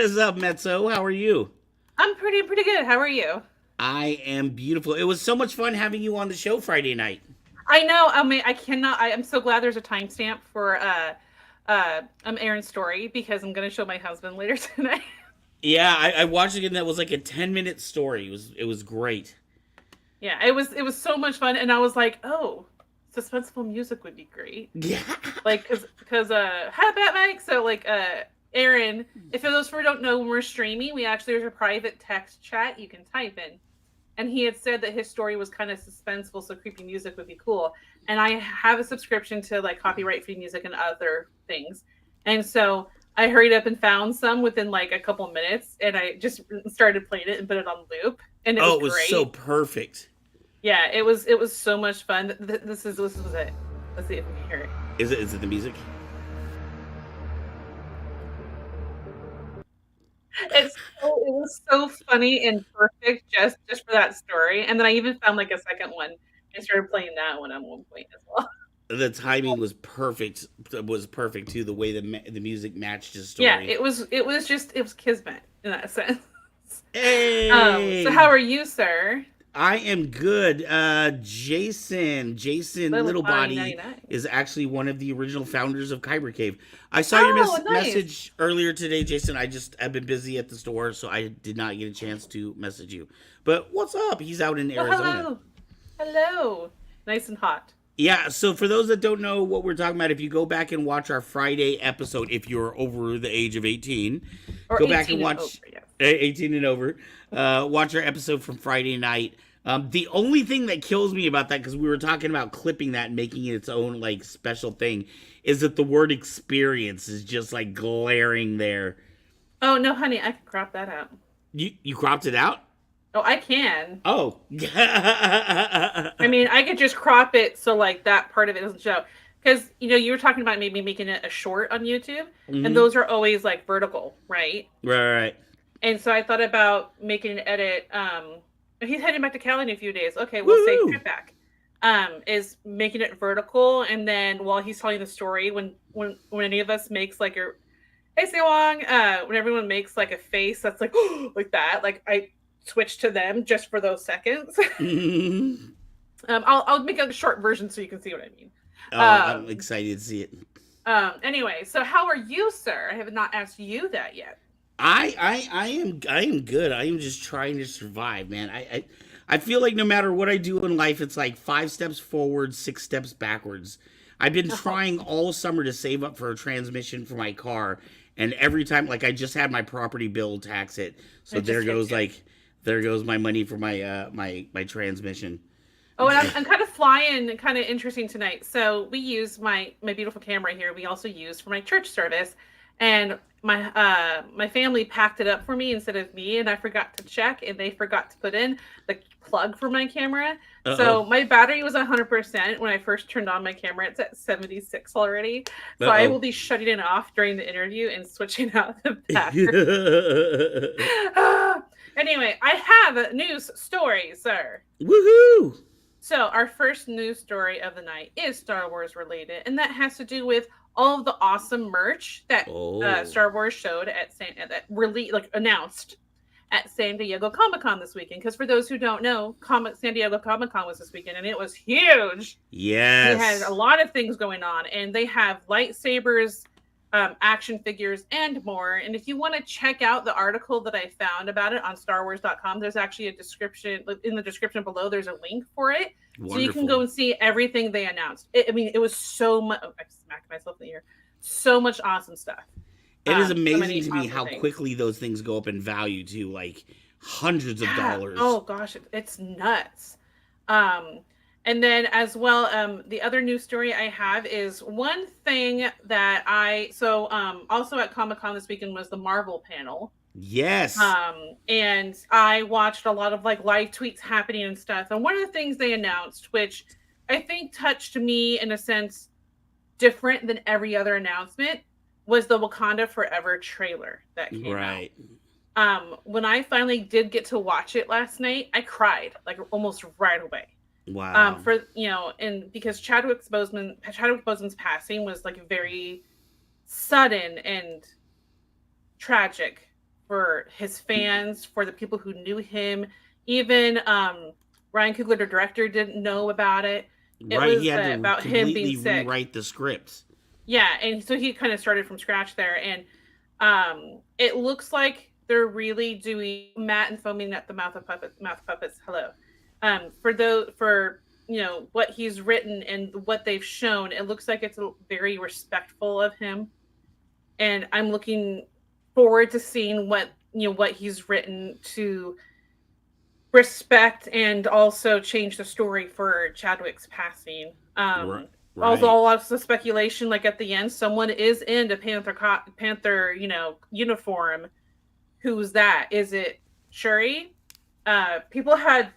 is up, Mezzo? How are you? I'm pretty good. How are you? I am beautiful. It was so much fun having you on the show Friday night. I know. I mean, I cannot. I'm so glad there's a timestamp for Aaron's story because I'm gonna show my husband later tonight. Yeah, I watched it and that was like a 10-minute story. It was great. Yeah, it was so much fun, and I was like, oh, suspenseful music would be great. Yeah. Like, hi Bat Mike. So like Aaron, if for those who don't know, when we're streaming, we actually there's a private text chat you can type in. And he had said that his story was kind of suspenseful, so creepy music would be cool. And I have a subscription to like copyright free music and other things. And so I hurried up and found some within like a couple minutes, and I just started playing it and put it on loop, and it Oh, was it was so great. perfect. Yeah, it was so much fun. This was it. Let's see if we can hear it. Is it the music? It was so funny and perfect just for that story. And then I even found like a second one and started playing that one at one point as well. The timing was perfect. Was perfect too. The way the music matched his Yeah, story. it was kismet in that sense. So how Hey, are you, sir? I am good. Jason Little body Littlebody 99. is actually one of the original founders of Kyber Cave. I saw your Oh, nice. message earlier today, Jason. I just have been busy at the store, so I did not get a chance to message you. But what's up? He's out in Well, Arizona. hello. Hello. Nice and hot. Yeah, so for those that don't know what we're talking about, if you go back and watch our Friday episode, if you're over the age of 18, Or go back and 18 and over, watch yes. 18 and over. Watch our episode from Friday night. The only thing that kills me about that, because we were talking about clipping that and making it its own like special thing, is that the word experience is just like glaring there. Oh no, honey, I can crop that out. You cropped it out? Oh, I can. Oh. I mean, I could just crop it so like that part of it doesn't show. Because you were talking about maybe making it a short on YouTube, and Hmm. those are always like vertical, right? Right. And so I thought about making an edit. He's heading back to Cali in a few days. Okay, we'll say Woo! trip back. Is making it vertical, and then while he's telling the story, when any of us makes like a hey Sewong, when everyone makes like a face that's like like that, like I switch to them just for those seconds. Hmm. I'll make a short version so you can see what I mean. Oh, I'm Um, excited to see it. Anyway, so how are you, sir? I have not asked you that yet. I am good. I am just trying to survive, man. I feel like no matter what I do in life, it's like 5 steps forward, 6 steps backwards. I've been Oh, trying all summer to save up for a transmission for my car, and every time, like I just had my property bill tax hit, so it just hit you. there goes my money for my transmission. Oh, and I'm kind of flying, kind of interesting tonight. So we use my beautiful camera here. We also use for my church service, and my family packed it up for me instead of me, and I forgot to check, and they forgot to put in the plug for my camera. Uh So oh. my battery was 100% when I first turned on my camera. It's at 76 already. Uh So I will oh. be shutting it off during the interview and switching out the battery. Anyway, I have a news story, sir. Woohoo! So, our first news story of the night is Star Wars related, and that has to do with all of the awesome merch that Oh, Star Wars showed at that really like announced at San Diego Comic Con this weekend. Because for those who don't know, San Diego Comic Con was this weekend, and it was huge. They had a yes. lot of things going on, and they have lightsabers, action figures, and more. And if you want to check out the article that I found about it on StarWars.com, there's actually a description in the description below. There's a link for it, so you can go Wonderful. and see everything they announced. I mean, it was so much. Oh, I smacked myself in the ear. So much awesome stuff. It is So amazing many to me awesome how things. quickly those things go up in value too, like hundreds of Yeah. dollars. Oh gosh, it's nuts. Um, and then as well, the other news story I have is one thing that also at Comic Con this weekend was the Marvel panel. Yes. And I watched a lot of like live tweets happening and stuff. And one of the things they announced, which I think touched me in a sense different than every other announcement, was the Wakanda Forever trailer that came out. Right. When I finally did get to watch it last night, I cried like almost right away. Wow. For and because Chadwick Boseman's passing was like very sudden and tragic for his fans, for the people who knew him. Even Ryan Coogler, the director, didn't know about it. It Right, he was had to about him being completely sick. rewrite the script. Yeah, and so he kind of started from scratch there, and it looks like they're really doing Matt and foaming at the mouth puppets. Hello, for what he's written and what they've shown, it looks like it's very respectful of him, and I'm looking forward to seeing what he's written to respect and also change the story for Chadwick's passing. Right. Also, Right. a lot of the speculation, like at the end, someone is in a Panther, uniform. Who's that? Is it Shuri? People had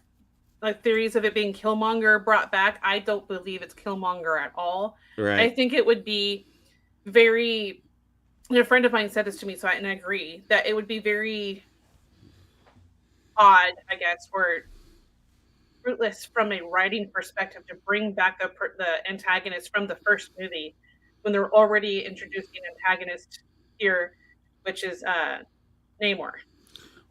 like theories of it being Killmonger brought back. I don't believe it's Killmonger at all. I Right. think it would be very. A friend of mine said this to me, and I agree that it would be very odd, I guess, or fruitless from a writing perspective to bring back the antagonist from the first movie when they're already introducing an antagonist here, which is Namor.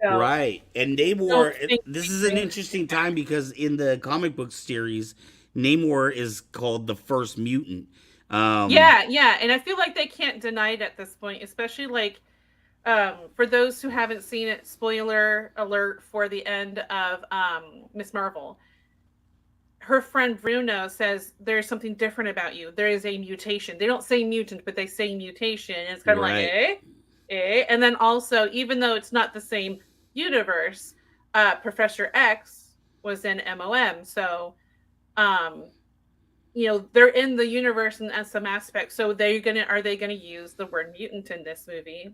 So Right. And don't Namor, think this they is an bring interesting him time back. because in the comic book series, Namor is called the first mutant. Um, Yeah, yeah, and I feel like they can't deny it at this point, especially like for those who haven't seen it. Spoiler alert for the end of Miss Marvel. Her friend Bruno says there's something different about you. There is a mutation. They don't say mutant, but they say mutation. And it's kind of like, right. And then also, even though it's not the same universe, Professor X was in MOM. So, um, they're in the universe in some aspects. So are they gonna use the word mutant in this movie?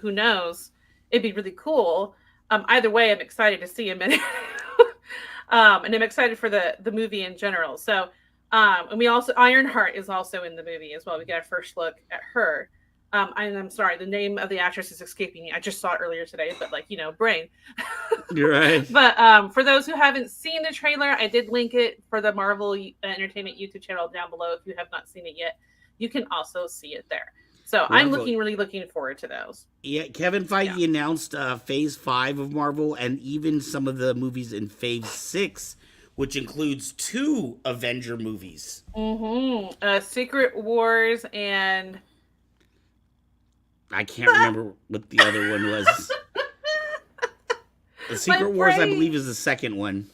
Who knows? It'd be really cool. Either way, I'm excited to see him in it. And I'm excited for the movie in general. So, and we also Ironheart is also in the movie as well. We get our first look at her. And I'm sorry, the name of the actress is escaping me. I just saw it earlier today, but brain. You're right. But for those who haven't seen the trailer, I did link it for the Marvel Entertainment YouTube channel down below. If you have not seen it yet, you can also see it there. So I'm Wonderful. really looking forward to those. Yeah, Kevin Feige Yeah. announced Phase 5 of Marvel and even some of the movies in Phase 6, which includes 2 Avenger movies. Secret Wars and I can't remember what the other one was. The my Secret Wars, I brain. believe, is the second one.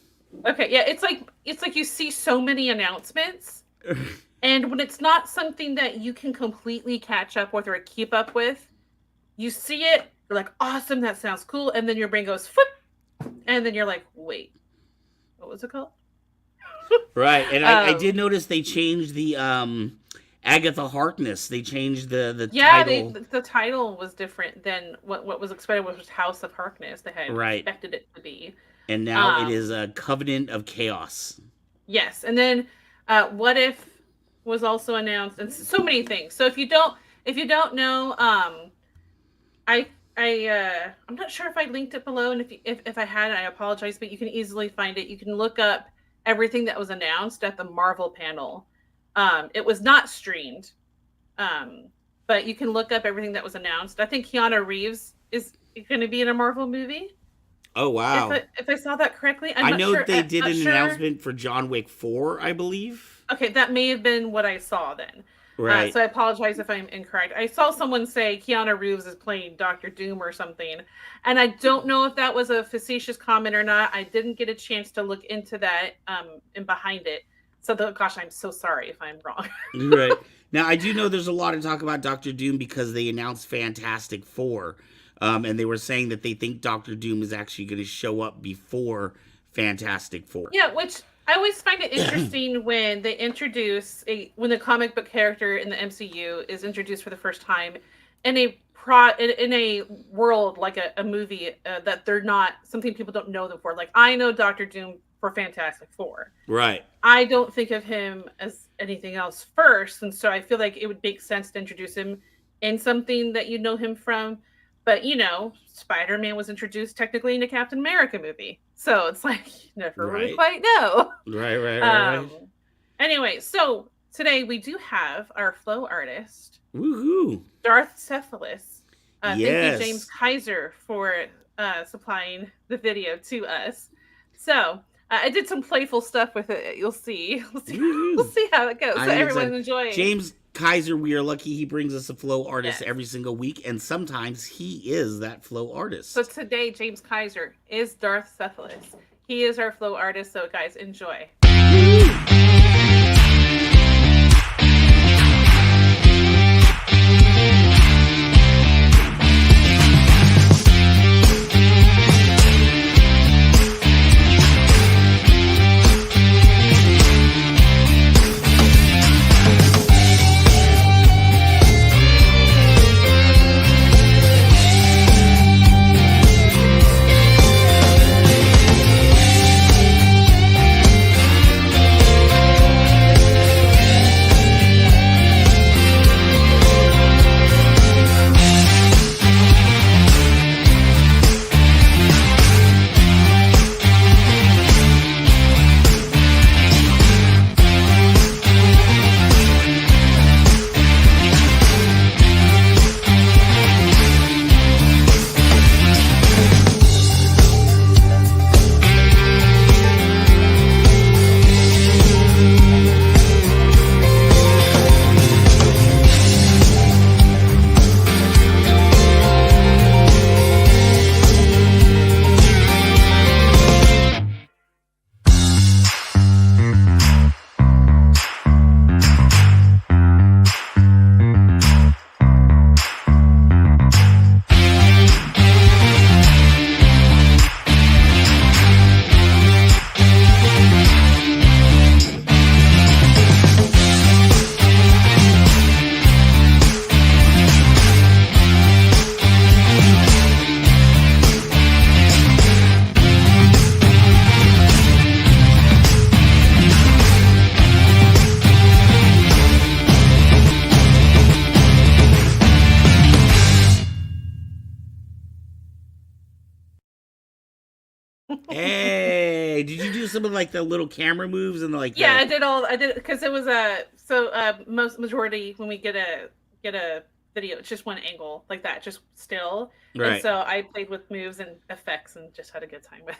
Okay, yeah, it's like you see so many announcements, and when it's not something that you can completely catch up with or keep up with, you see it, you're like, awesome, that sounds cool, and then your brain goes, Foot! And then you're like, wait, what was it called? Right, and I Um, did notice they changed the Agatha Harkness. They changed the yeah, title. the title was different than what was expected, which was House of Harkness. They had Right, expected it to be. and now it is Um, a Covenant of Chaos. yes, and then What If was also announced, and so many things. So if you don't know, I'm not sure if I linked it below, and if I had, I apologize, but you can easily find it. You can look up everything that was announced at the Marvel panel. It was not streamed, um, but you can look up everything that was announced. I think Keanu Reeves is going to be in a Marvel movie. Oh If wow! I saw that correctly, I'm I not know sure. they I'm did not an sure. announcement for John Wick 4, I believe. Okay, that may have been what I saw then. Right. So I apologize if I'm incorrect. I saw someone say Keanu Reeves is playing Doctor Doom or something, and I don't know if that was a facetious comment or not. I didn't get a chance to look into that and behind it. So, gosh, I'm so sorry if I'm wrong. Right. Now, I do know there's a lot of talk about Doctor Doom because they announced Fantastic Four. And they were saying that they think Doctor Doom is actually going to show up before Fantastic Four. Yeah, which I always find it interesting when they introduce when the comic book character in the MCU is introduced for the first time in a world like a movie that they're not something people don't know them for. Like I know Doctor Doom for Fantastic Four. Right. I don't think of him as anything else first, and so I feel like it would make sense to introduce him in something that you know him from. But Spider-Man was introduced technically in a Captain America movie, so it's like you never really Right. quite know. Right. Anyway, so today we do have our flow artist, Woohoo. Darth Cephalus. Thank you, James Yes. Kaiser, for supplying the video to us. So I did some playful stuff with it. You'll see. We'll Woo-hoo. see how it goes. So I am everyone excited. enjoy. James Kaiser, we are lucky he brings us a flow artist Yes. every single week, and sometimes he is that flow So artist. today, James Kaiser is Darth Cephalus. He is our flow artist. So guys, enjoy. Hey, did you do some of like the little camera moves and like Yeah, the? I did because it was most majority when we get a video, it's just one angle like that, just still. And Right. so I played with moves and effects and just had a good time with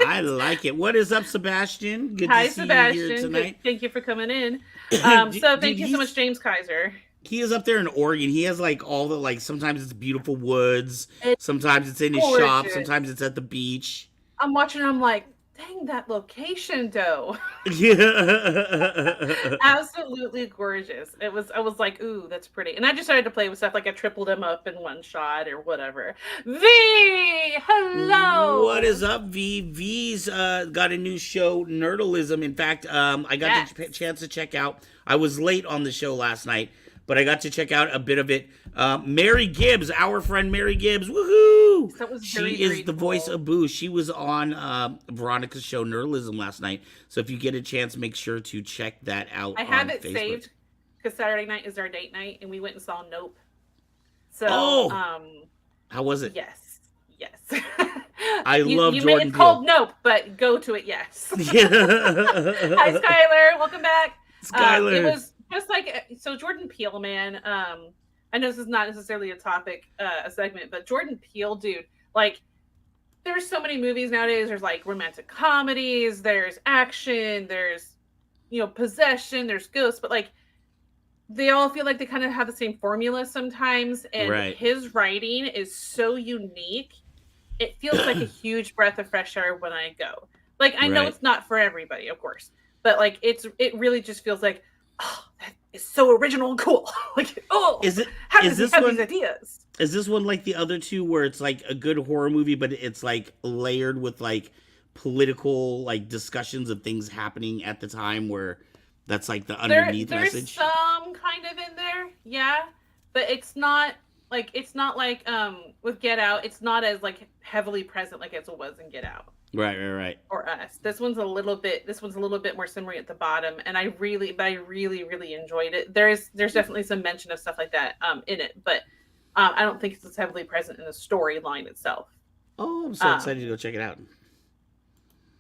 I it. like it. What is up, Sebastian? Good to Hi, see you here Sebastian. Good, tonight. thank you for coming in. So Dude, thank you so much, James Kaiser. he is up there in Oregon. He has like all the like. Sometimes it's beautiful woods. It's Sometimes it's in his shop. gorgeous. Sometimes it's at the beach. I'm watching. I'm like, dang, that location though. Yeah. Absolutely gorgeous. It was. I was like, ooh, that's pretty. And I just started to play with stuff like I tripled him up in one shot or whatever. V, What hello. is up, V? V's got a new show, Nerdalism. In fact, I got Yes, the chance to check out. I was late on the show last night, but I got to check out a bit of it. Mary Gibbs, our friend Mary Gibbs, woohoo! that was She very is the voice grateful. of Boo. She was on Veronica's show, Nerdalism, last night. So if you get a chance, make sure to check that out I have on it Facebook. saved because Saturday night is our date night, and we went and saw Nope. So, Oh, how was it? yes, yes. I love You may Jordan it's Peele. called Nope, but go to it. Yes. Yeah. Hi, Skylar. Welcome back. It Skylar. was just like so. Jordan Peele, man. I know this is not necessarily a topic, a segment, but Jordan Peele, dude. Like, there's so many movies nowadays. There's like romantic comedies. There's action. There's possession. There's ghosts, but like they all feel like they kind of have the same formula sometimes. And Right. his writing is so unique. It feels like a huge breath of fresh air when I go. Like I know Right. it's not for everybody, of course, but like it really just feels like, oh, that is so original and cool. Like, oh, Is it how is does he this have these one ideas? is this one like the other two where it's like a good horror movie but it's like layered with like political like discussions of things happening at the time where that's like the underneath There's message? some kind of in there, yeah, but it's not like with Get Out, it's not as like heavily present like as it was in Get Out. Right. Or Us. This one's a little bit more simmery at the bottom, and I really enjoyed it. There's definitely some mention of stuff like that in it, but I don't think it's as heavily present in the storyline itself. Oh, I'm so excited to go check it out.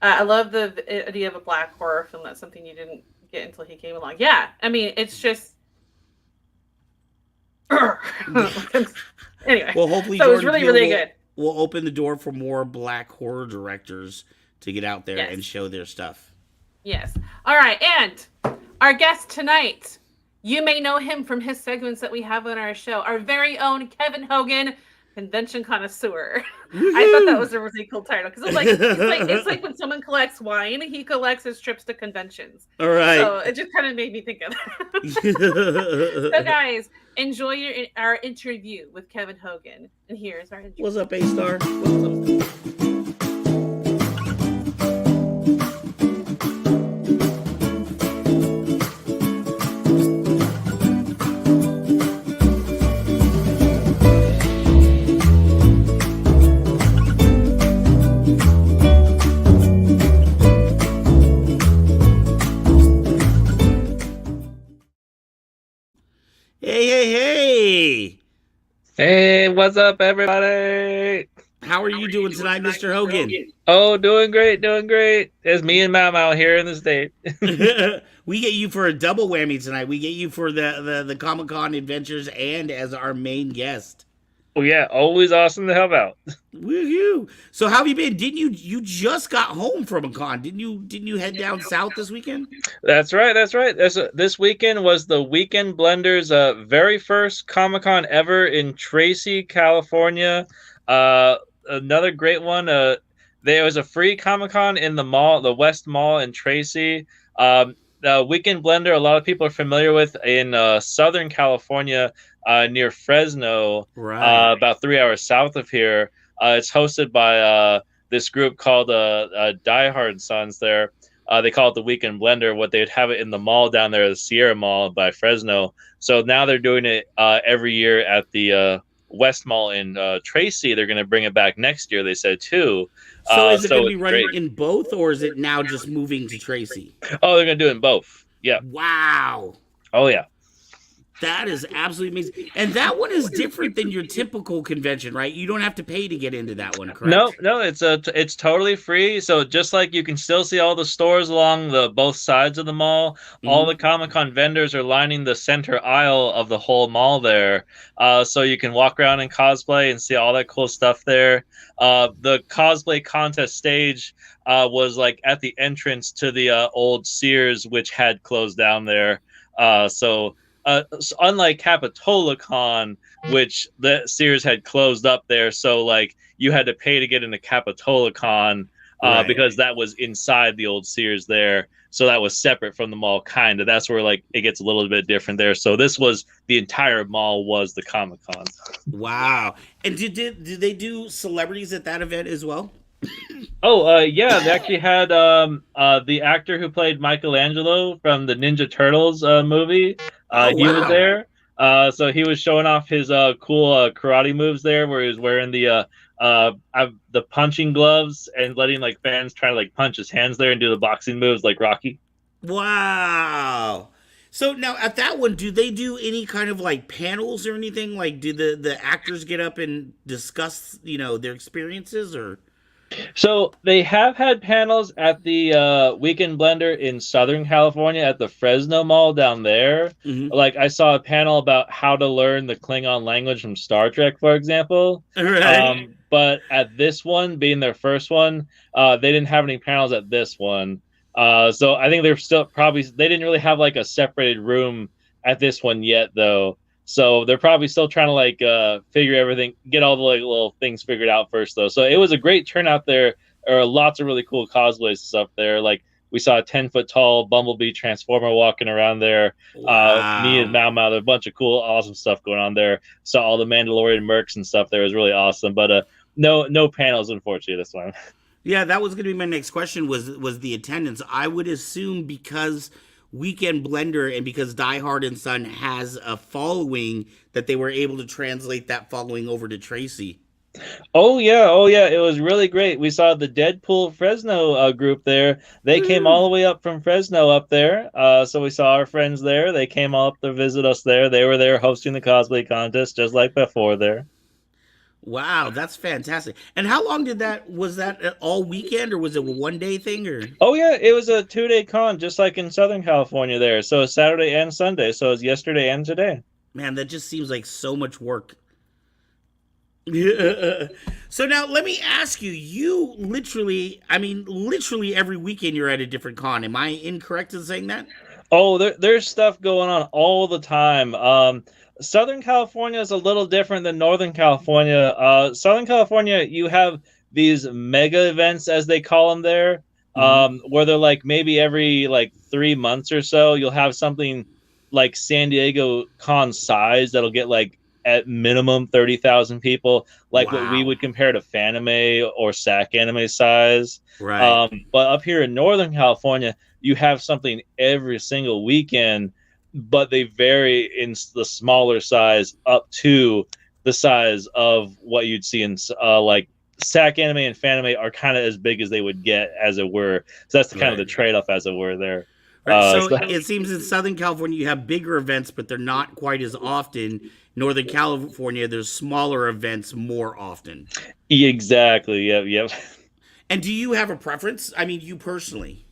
I love the idea of a black horror film. That's something you didn't get until he came along. Yeah, I mean, it's just Anyway, Well, hopefully so it was Jordan really, Peele really good. will open the door for more black horror directors to get out there Yes. and show their stuff. Yes. All right, and our guest tonight, you may know him from his segments that we have on our show. Our very own Kevin Hogan, Convention Connoisseur. I thought that was a really cool title because it's like when someone collects wine, he collects his trips to conventions. All right. So it just kind of made me think of that. So guys, enjoy our interview with Kevin Hogan. And here's our interview. What's up, A-Star? What's up? Hey. Hey, what's up, everybody? How are you doing tonight, Mr. Hogan? Oh, doing great. It's me and Mau here in the state. We get you for a double whammy tonight. We get you for the Comic-Con adventures and as our main guest. Oh yeah, always awesome to help out. Woohoo! So how have you been? Didn't you just got home from a con? Didn't you head down south this weekend? That's right. This weekend was the Weekend Blender's very first Comic-Con ever in Tracy, California. Another great one. There was a free Comic-Con in the mall, the West Mall in Tracy. The Weekend Blender, a lot of people are familiar with in Southern California, near Fresno, Right. about 3 hours south of here. It's hosted by this group called Die Hard Sons there. They call it the Weekend Blender. What they'd have it in the mall down there, the Sierra Mall by Fresno. So now they're doing it every year at the West Mall in Tracy. They're going to bring it back next year, they said, too. So is it going to be it's running great. in both, or is it now just moving to Tracy? Oh, they're going to do it in both. Yeah. Wow. Oh, yeah. That is absolutely amazing. And that one is different than your typical convention, right? You don't have to pay to get into that one, correct? No, it's totally free. So just like you can still see all the stores along the both sides of the mall, all the Comic-Con vendors are lining the center aisle of the whole mall there. So you can walk around and cosplay and see all that cool stuff there. The cosplay contest stage was like at the entrance to the old Sears, which had closed down there. So unlike Capitola-Con, which the Sears had closed up there, so like you had to pay to get into Capitola-Con Right. because that was inside the old Sears there. So that was separate from the mall, kind of. That's where like it gets a little bit different there. So this was the entire mall was the Comic-Con. Wow. And did they do celebrities at that event as well? Oh, yeah, they actually had the actor who played Michelangelo from the Ninja Turtles movie. He was there. So he was showing off his cool karate moves there, where he was wearing the punching gloves and letting like fans try to like punch his hands there and do the boxing moves like Rocky. Wow. So now at that one, do they do any kind of like panels or anything? Like, do the actors get up and discuss, their experiences or? So they have had panels at the Weekend Blender in Southern California at the Fresno Mall down there. Mhm. Like I saw a panel about how to learn the Klingon language from Star Trek, for example. Right. But at this one, being their first one, they didn't have any panels at this one. So I think they're still they didn't really have like a separated room at this one yet, though. So they're probably still trying to like figure everything, get all the like little things figured out first, though. So it was a great turnout there. There are lots of really cool cosplays stuff there. Like we saw a 10-foot tall Bumblebee Transformer walking around there. Wow. Me and Mau, there a bunch of cool, awesome stuff going on there. Saw all the Mandalorian mercs and stuff there. It was really awesome. But no panels, unfortunately, this one. Yeah, that was going to be my next question. Was the attendance? I would assume because Weekend Blender and because Die Hard and Son has a following that they were able to translate that following over to Tracy. Oh yeah, it was really great. We saw the Deadpool Fresno group there. They came all the way up from Fresno up there. So we saw our friends there. They came all up to visit us there. They were there hosting the cosplay contest just like before there. Wow, that's fantastic. And how long was that all weekend or was it a one-day thing or? Oh yeah, it was a 2-day con just like in Southern California there. So it's Saturday and Sunday. So it's yesterday and today. Man, that just seems like so much work. So now let me ask you, you literally, I mean, literally every weekend you're at a different con. Am I incorrect in saying that? Oh, there's stuff going on all the time. Southern California is a little different than Northern California. Southern California, you have these mega events, as they call them there, Hmm. where they're like maybe every like 3 months or so, you'll have something like San Diego con size that'll get like at minimum 30,000 people, like what we Wow. would compare to Fanime or SAC anime size. Right. But up here in Northern California, you have something every single weekend, but they vary in the smaller size up to the size of what you'd see in like SAC anime and Fanime are kind of as big as they would get, as it were. So that's the kind of Right. the trade-off, as it were, there. Right. So So it seems in Southern California you have bigger events, but they're not quite as often. Northern California, there's smaller events more often. exactly, yep. And do you have a preference? I mean, you personally.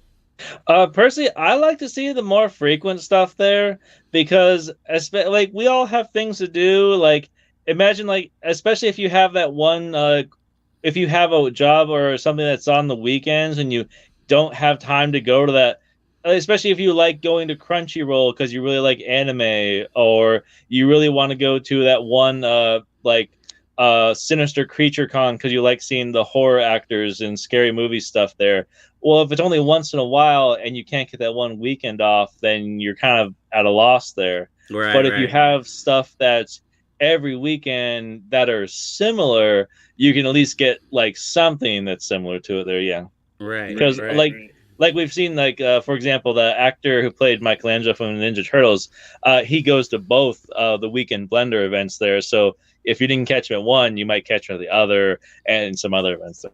Personally, I like to see the more frequent stuff there because, like, we all have things to do. Like, imagine, like, especially if you have that one, if you have a job or something that's on the weekends and you don't have time to go to that, especially if you like going to Crunchyroll because you really like anime, or you really want to go to that one, like, Sinister Creature Con because you like seeing the horror actors and scary movie stuff there. Well, if it's only once in a while and you can't get that one weekend off, then you're kind of at a loss there. Right, But if you right. have stuff that's every weekend that are similar, you can at least get like something that's similar to it there. Yeah, Right, because right. like we've seen, like, for example, the actor who played Michelangelo from the Ninja Turtles, he goes to both the weekend blender events there. So if you didn't catch him at one, you might catch him at the other and some other events there.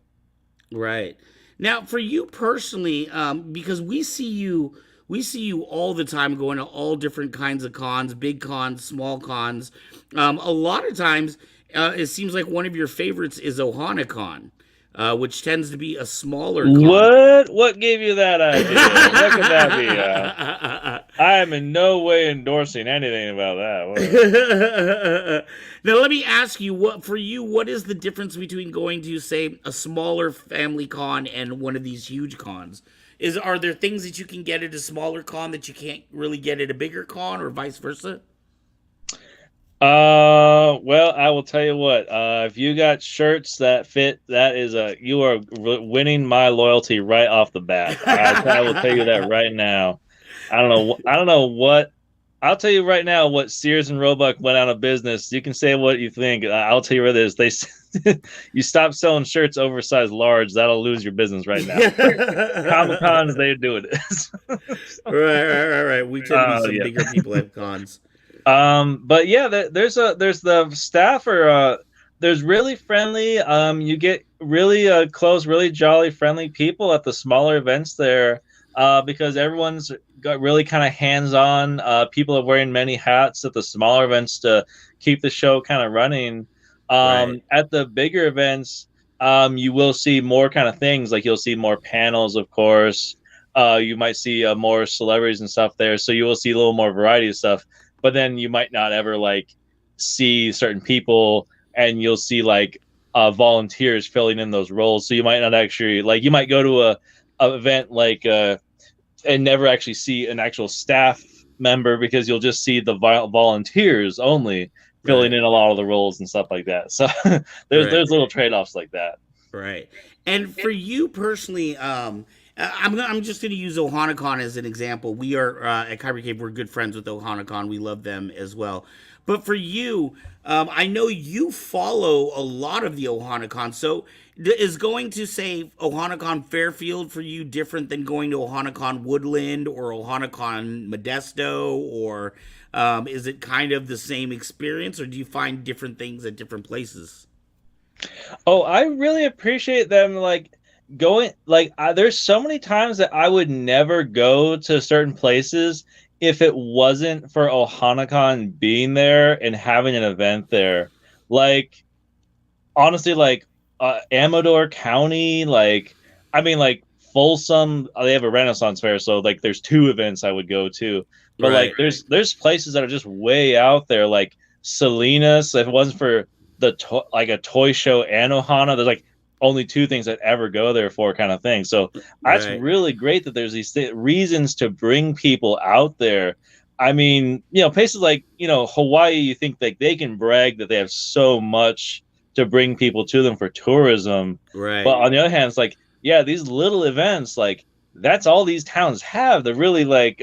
Right. Now, for you personally, because we see you all the time going to all different kinds of cons, big cons, small cons. A lot of times, it seems like one of your favorites is OhanaCon, which tends to be a smaller con. What gave you that idea? What could that be? I am in no way endorsing anything about that. Now let me ask you, what for you, what is the difference between going to, say, a smaller family con and one of these huge cons? Are there things that you can get at a smaller con that you can't really get at a bigger con, or vice versa? Well, I will tell you what. If you got shirts that fit, you are winning my loyalty right off the bat. I will tell you that right now. I don't know. I don't know what. I'll tell you right now what Sears and Roebuck went out of business. You can say what you think. I'll tell you what it is. You stop selling shirts oversized large, that'll lose your business right now. Comic Cons, they're doing this. Right. We tend to be some Yeah. bigger people at cons. But yeah, there's the staff are there's really friendly. You get really close, really jolly, friendly people at the smaller events there. Because everyone's got really kind of hands-on. People are wearing many hats at the smaller events to keep the show kind of running. Right. At the bigger events, you will see more kind of things. Like you'll see more panels, of course. You might see more celebrities and stuff there, so you will see a little more variety of stuff. But then you might not ever like see certain people, and you'll see like volunteers filling in those roles. So you might not actually like you might go to a event like and never actually see an actual staff member because you'll just see the volunteers only filling Right. in a lot of the roles and stuff like that. So Right. there's little trade-offs like that. Right. And for you personally, I'm just going to use OhanaCon as an example. We are at Kyber Cave. We're good friends with OhanaCon. We love them as well. But for you, I know you follow a lot of the OhanaCon. So is going to say OhanaCon Fairfield for you different than going to OhanaCon Woodland or OhanaCon Modesto, or is it kind of the same experience, or do you find different things at different places? Oh, I really appreciate them like going like there's so many times that I would never go to certain places if it wasn't for OhanaCon being there and having an event there. Like honestly, like Amador County, like I mean, like Folsom, they have a Renaissance fair, so like there's two events I would go to. But like Right. there's places that are just way out there, like Salinas. If it wasn't for like a toy show and Ohana. There's like only two things that ever go there for kind of thing. So that's Right. really great that there's these reasons to bring people out there. I mean, places like, Hawaii, you think like they can brag that they have so much to bring people to them for tourism. Right. But on the other hand, it's like, yeah, these little events, like that's all these towns have. They're really like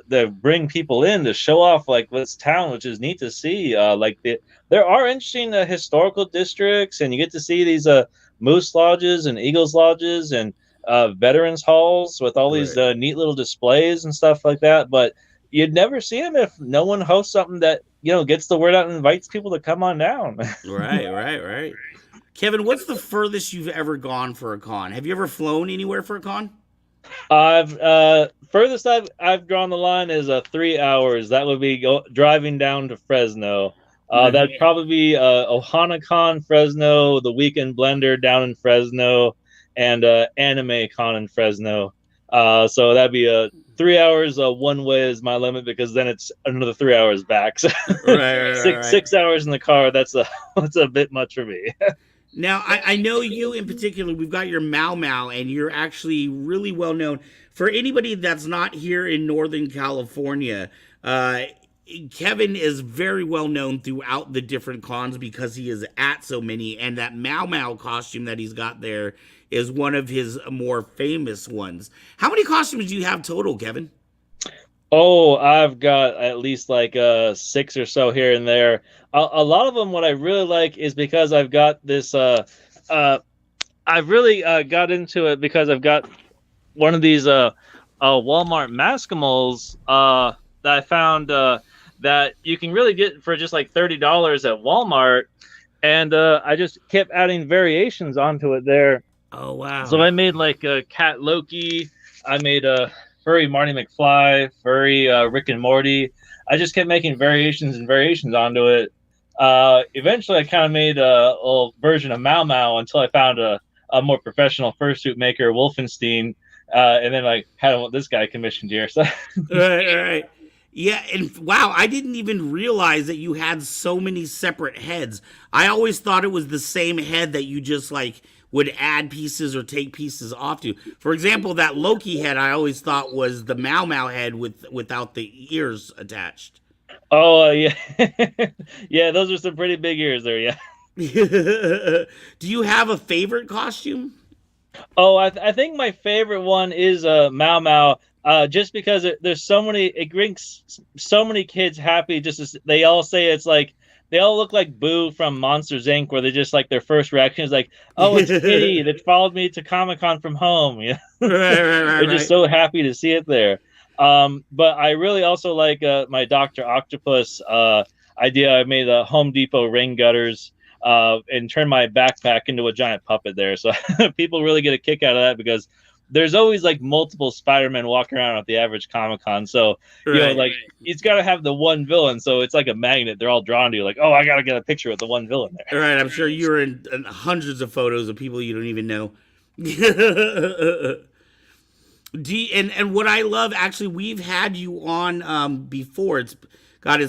they bring people in to show off like this town, which is neat to see. There are interesting historical districts, and you get to see these moose lodges and eagles lodges and veterans halls with all these neat little displays and stuff like that. But you'd never see them if no one hosts something that gets the word out and invites people to come on down. Right. Kevin, what's the furthest you've ever gone for a con? Have you ever flown anywhere for a con? Furthest I've drawn the line is 3 hours. That would be driving down to Fresno. That'd probably be OhanaCon Fresno, the Weekend Blender down in Fresno, and Anime Con in Fresno. So that'd be 3 hours one way is my limit, because then it's another 3 hours back. So right. 6 hours in the car. That's a bit much for me. Now, I know you in particular, we've got your Mau Mau, and you're actually really well known. For anybody that's not here in Northern California, Kevin is very well known throughout the different cons because he is at so many, and that Mau Mau costume that he's got there is one of his more famous ones. How many costumes do you have total, Kevin? Oh, I've got at least like 6 or so here and there. A lot of them, what I really like is because I've got this. I've really got into it because I've got one of these Walmart Maskimals that I found that you can really get for just like $30 at Walmart, and I just kept adding variations onto it there. Oh wow! So I made like a Cat Loki. I made a furry Marty McFly, furry Rick and Morty. I just kept making variations onto it. Eventually, I kind of made a little version of Mau Mau until I found a more professional fursuit maker, Wolfenstein, and then I had this guy commissioned here. So right. Yeah, and wow, I didn't even realize that you had so many separate heads. I always thought it was the same head that you just like would add pieces or take pieces off to. For example, that Loki head I always thought was the Mau Mau head without the ears attached. Oh, yeah. Yeah, those are some pretty big ears there, yeah. Do you have a favorite costume? Oh, I think my favorite one is Mau Mau, just because there's so many, it brings so many kids happy. They all say it's like, they all look like Boo from Monsters, Inc., where they just like their first reaction is like, oh, it's Kitty that followed me to Comic-Con from home. Yeah. Right. They're just so happy to see it there. But I really also like my Dr. Octopus idea. I made a Home Depot rain gutters and turned my backpack into a giant puppet there. So people really get a kick out of that because there's always like multiple Spider-Men walking around at the average Comic-Con. So, like he's got to have the one villain. So it's like a magnet. They're all drawn to you like, oh, I got to get a picture with the one villain there. Right. I'm sure you're in hundreds of photos of people you don't even know. And what I love, actually, we've had you on before. It's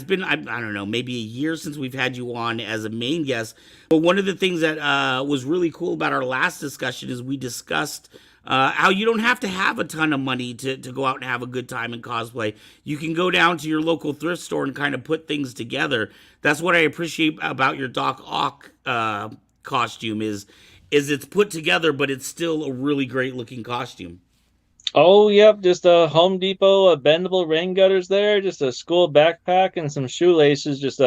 been, I don't know, maybe a year since we've had you on as a main guest. But one of the things that was really cool about our last discussion is we discussed how you don't have to have a ton of money to go out and have a good time in cosplay. You can go down to your local thrift store and kind of put things together. That's what I appreciate about your Doc Ock costume is it's put together, but it's still a really great looking costume. Oh, yep, just a Home Depot, bendable rain gutters there, just a school backpack and some shoelaces, just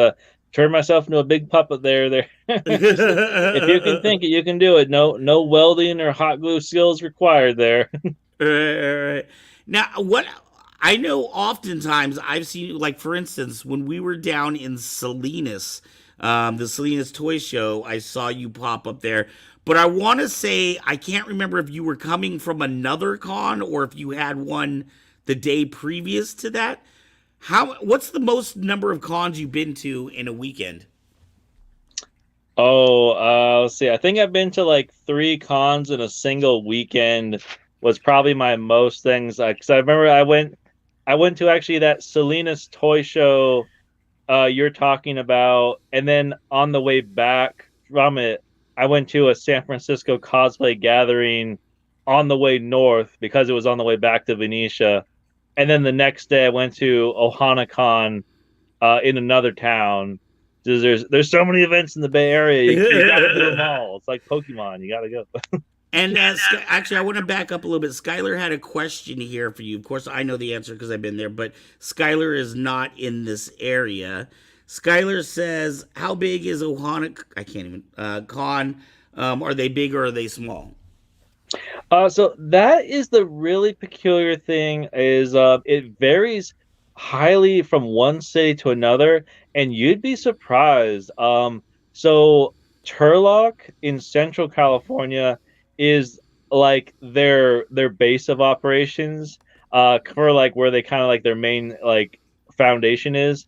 turn myself into a big puppet there. If you can think it, you can do it. No welding or hot glue skills required there. Right. Now, what I know oftentimes I've seen, like, for instance, when we were down in Salinas, the Salinas Toy Show, I saw you pop up there. But I want to say, I can't remember if you were coming from another con or if you had one the day previous to that. What's the most number of cons you've been to in a weekend? Oh, let's see. I think I've been to like 3 cons in a single weekend was probably my most things. Because I remember I went to actually that Salinas Toy Show you're talking about. And then on the way back, from it, I went to a San Francisco cosplay gathering on the way north because it was on the way back to Venetia. And then the next day I went to OhanaCon in another town. There's so many events in the Bay Area. You got to do them all. It's like Pokemon. You got to go. And actually, I want to back up a little bit. Skylar had a question here for you. Of course, I know the answer because I've been there, but Skylar is not in this area. Skylar says, "How big is Ohana? I can't even con. Are they big or are they small?" So that is the really peculiar thing is it varies highly from one city to another, and you'd be surprised. So Turlock in Central California is like their base of operations, for like where they kind of like their main like foundation is,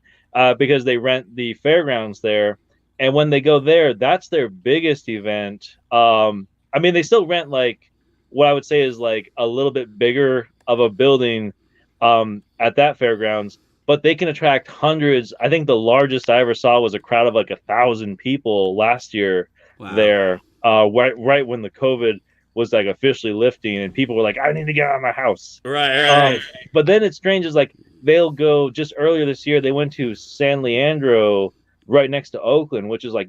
because they rent the fairgrounds there, and when they go there, that's their biggest event. I mean, they still rent like what I would say is like a little bit bigger of a building at that fairgrounds, but they can attract hundreds. I think the largest I ever saw was a crowd of like 1,000 people last year. Wow. There, right when the COVID was like officially lifting, and people were like, "I need to get out of my house." Right. But then it's strange is like they'll go just earlier this year. They went to San Leandro, right next to Oakland, which is like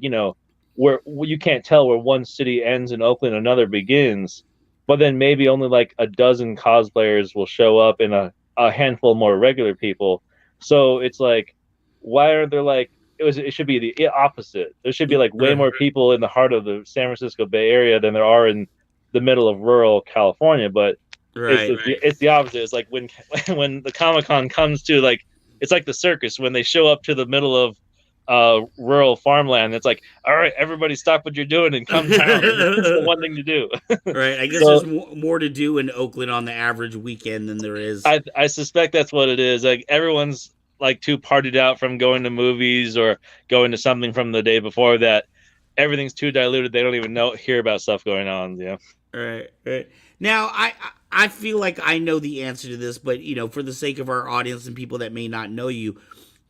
where you can't tell where one city ends and Oakland another begins. But then maybe only like a dozen cosplayers will show up and a handful more regular people. So it's like, why aren't there like it should be the opposite. There should be like way more people in the heart of the San Francisco Bay Area than there are in the middle of rural California. But it's the opposite. It's like when the Comic-Con comes to like, it's like the circus when they show up to the middle of rural farmland. It's like, all right, everybody stop what you're doing and come down. It's the one thing to do. Right. I guess there's more to do in Oakland on the average weekend than there is. I suspect that's what it is. Like everyone's like too partied out from going to movies or going to something from the day before that everything's too diluted. They don't even hear about stuff going on. Yeah. Right. Now, I feel like I know the answer to this, but for the sake of our audience and people that may not know you,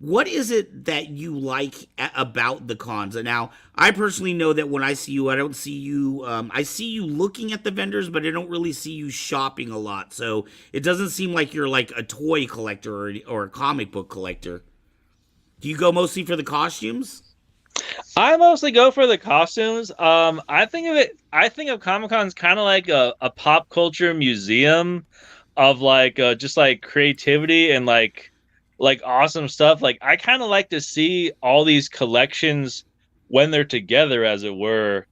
what is it that you like about the cons? And now, I personally know that when I see you, I don't see you. I see you looking at the vendors, but I don't really see you shopping a lot. So it doesn't seem like you're like a toy collector or a comic book collector. Do you go mostly for the costumes? I mostly go for the costumes. I think of Comic-Con as kind of like a pop culture museum of like just like creativity and like awesome stuff. Like I kind of like to see all these collections when they're together, as it were.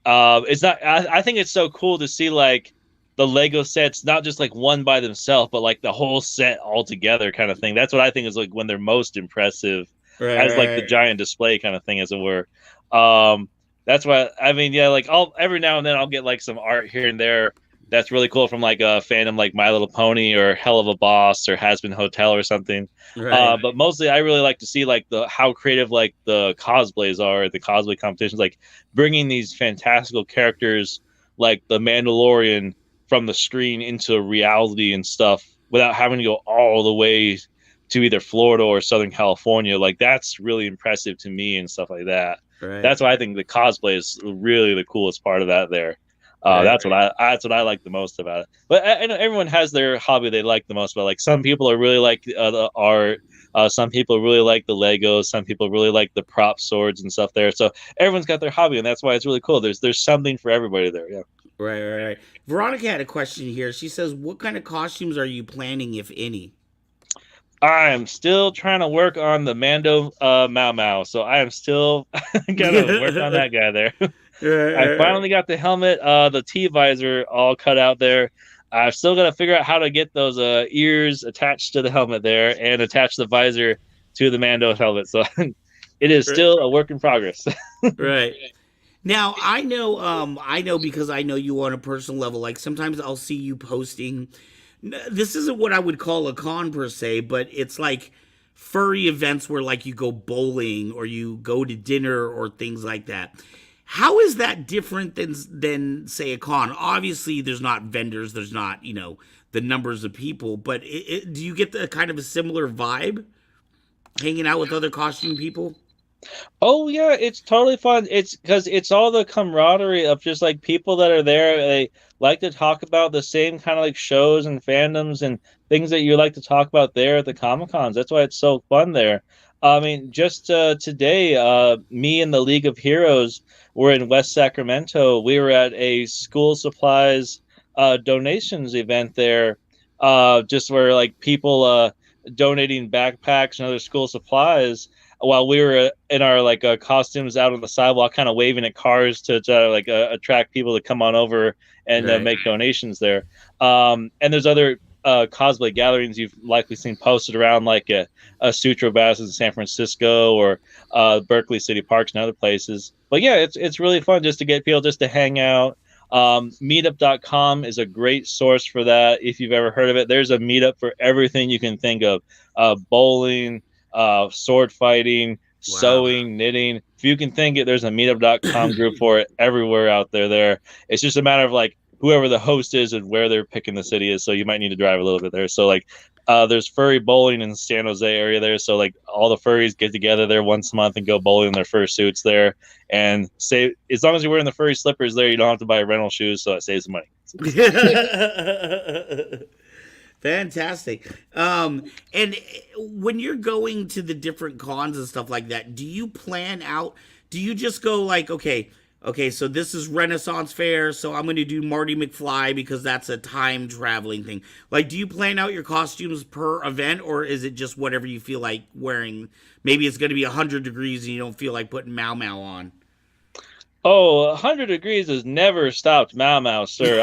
It's not. I think it's so cool to see like the Lego sets, not just like one by themselves, but like the whole set all together, kind of thing. That's what I think is like when they're most impressive, as like the giant display kind of thing, as it were. That's why I mean, yeah, like every now and then I'll get like some art here and there that's really cool from like a fandom like My Little Pony or Hell of a Boss or Has Been Hotel or something. Right. But mostly I really like to see like how creative like the cosplays are at the cosplay competitions, like bringing these fantastical characters like the Mandalorian from the screen into reality and stuff without having to go all the way to either Florida or Southern California. Like that's really impressive to me and stuff like that. Right. That's why I think the cosplay is really the coolest part of that there. That's what I like the most about it. But I know everyone has their hobby they like the most. But like some people are really like the art. Some people really like the Legos. Some people really like the prop swords and stuff there. So everyone's got their hobby, and that's why it's really cool. There's something for everybody there. Yeah. Right. Veronica had a question here. She says, "What kind of costumes are you planning, if any?" I'm still trying to work on the Mando Mau Mau. So I am still gonna work on that guy there. I finally got the helmet, the T-visor all cut out there. I've still got to figure out how to get those ears attached to the helmet there and attach the visor to the Mando helmet. So it is still a work in progress. Right. Now, I know because I know you on a personal level. Like sometimes I'll see you posting. This isn't what I would call a con per se, but it's like furry events where like you go bowling or you go to dinner or things like that. How is that different than say a con? Obviously, there's not vendors, there's not the numbers of people, but do you get the kind of a similar vibe hanging out with other costume people? Oh yeah, it's totally fun. It's because it's all the camaraderie of just like people that are there. They like to talk about the same kind of like shows and fandoms and things that you like to talk about there at the Comic Cons. That's why it's so fun there. I mean, just today, me and the League of Heroes were in West Sacramento. We were at a school supplies donations event there, just where like people donating backpacks and other school supplies while we were in our like costumes out on the sidewalk, kind of waving at cars to like attract people to come on over and Right. make donations there. And there's other cosplay gatherings you've likely seen posted around, like a Sutro Bass in San Francisco or Berkeley City Parks and other places. But yeah, it's really fun just to get people just to hang out. Meetup.com is a great source for that. If you've ever heard of it, there's a meetup for everything you can think of: bowling, sword fighting, sewing, knitting. If you can think it, there's a meetup.com group for it everywhere out there. It's just a matter of like whoever the host is and where they're picking the city is. So you might need to drive a little bit there. So like there's furry bowling in the San Jose area there. So like all the furries get together there once a month and go bowling in their fursuits there. And say as long as you're wearing the furry slippers there, you don't have to buy rental shoes, so it saves money. Fantastic. And when you're going to the different cons and stuff like that, do you plan out? Do you just go like, okay, so this is Renaissance Fair, so I'm going to do Marty McFly because that's a time traveling thing. Like, do you plan out your costumes per event, or is it just whatever you feel like wearing? Maybe it's going to be 100 degrees and you don't feel like putting Mau Mau on. Oh, 100 degrees has never stopped Mau Mau, sir.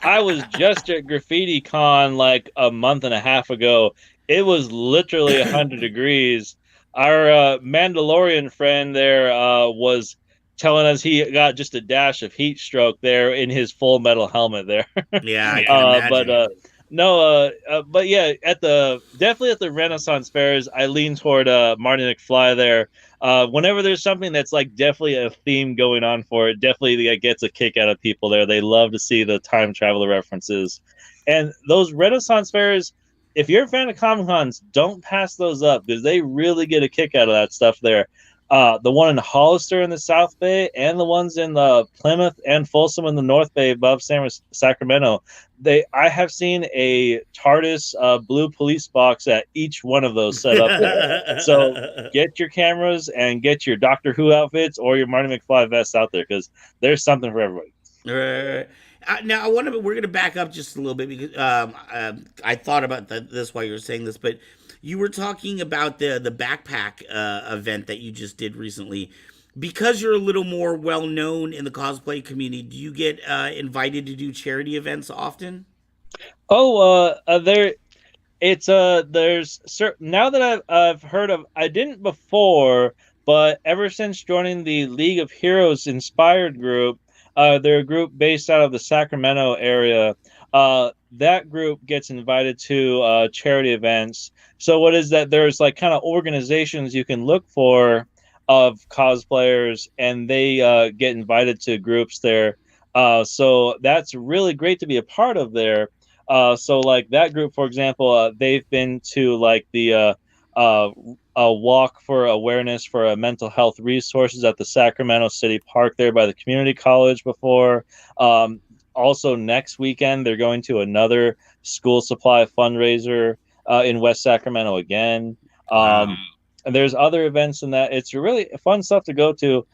I was just at Graffiti Con like a month and a half ago. It was literally 100 degrees. Our Mandalorian friend there was telling us he got just a dash of heat stroke there in his full metal helmet there. Yeah, I can imagine. But no, but yeah, definitely at the Renaissance fairs, I lean toward Marty McFly there. Whenever there's something that's like definitely a theme going on for it, definitely gets a kick out of people there. They love to see the time traveler references, and those Renaissance fairs. If you're a fan of Comic Cons, don't pass those up because they really get a kick out of that stuff there. The one in Hollister in the South Bay and the ones in Plymouth and Folsom in the North Bay above Sacramento. I have seen a TARDIS blue police box at each one of those set up there. So get your cameras and get your Doctor Who outfits or your Marty McFly vests out there because there's something for everybody. Now we're going to back up just a little bit because I thought about this while you were saying this, but you were talking about the backpack event that you just did recently. Because you're a little more well known in the cosplay community, do you get invited to do charity events often? Oh, there's certain now that I've heard of. I didn't before, but ever since joining the League of Heroes inspired group, they're a group based out of the Sacramento area. That group gets invited to charity events. So what is that? There's like kind of organizations you can look for of cosplayers, and they get invited to groups there. So that's really great to be a part of there. So like that group, for example, they've been to like the a walk for awareness for mental health resources at the Sacramento City Park there by the community college before. Also next weekend, they're going to another school supply fundraiser in West Sacramento again. And there's other events in that. It's really fun stuff to go to.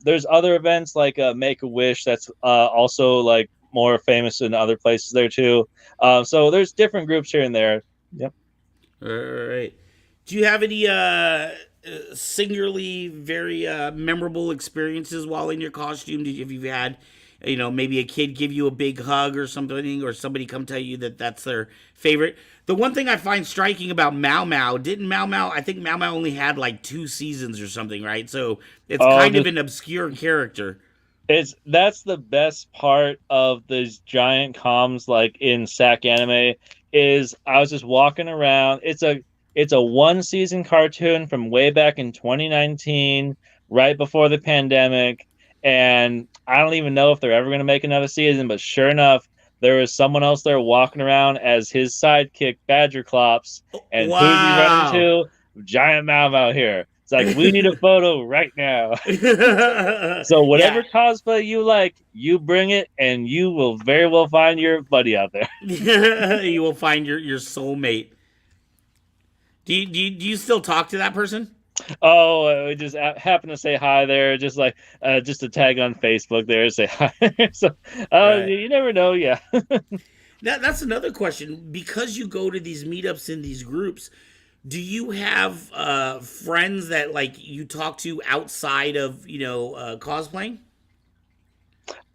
There's other events like Make-A-Wish that's also like more famous in other places there too. So there's different groups here and there. Yep. All right. Do you have any singularly very memorable experiences while in your costume? Have you had, maybe a kid give you a big hug or something, or somebody come tell you that that's their favorite? The one thing I find striking about Mau Mau, I think Mau Mau only had like 2 seasons or something, right? So it's kind of an obscure character. That's the best part of these giant comms like in Sac Anime is I was just walking around. It's a 1-season cartoon from way back in 2019, right before the pandemic, and I don't even know if they're ever going to make another season, but sure enough, there was someone else there walking around as his sidekick, Badger Clops, and who's he running to? Giant Mau Mau here. It's like, we need a photo right now. So Yeah. whatever cosplay you like, you bring it, and you will very well find your buddy out there. You will find your soulmate. Do you still talk to that person? Oh, we just happen to say hi there, just like just a tag on Facebook there, say hi. So, Right. you never know, yeah. That's another question. Because you go to these meetups in these groups, do you have friends that like you talk to outside of cosplaying?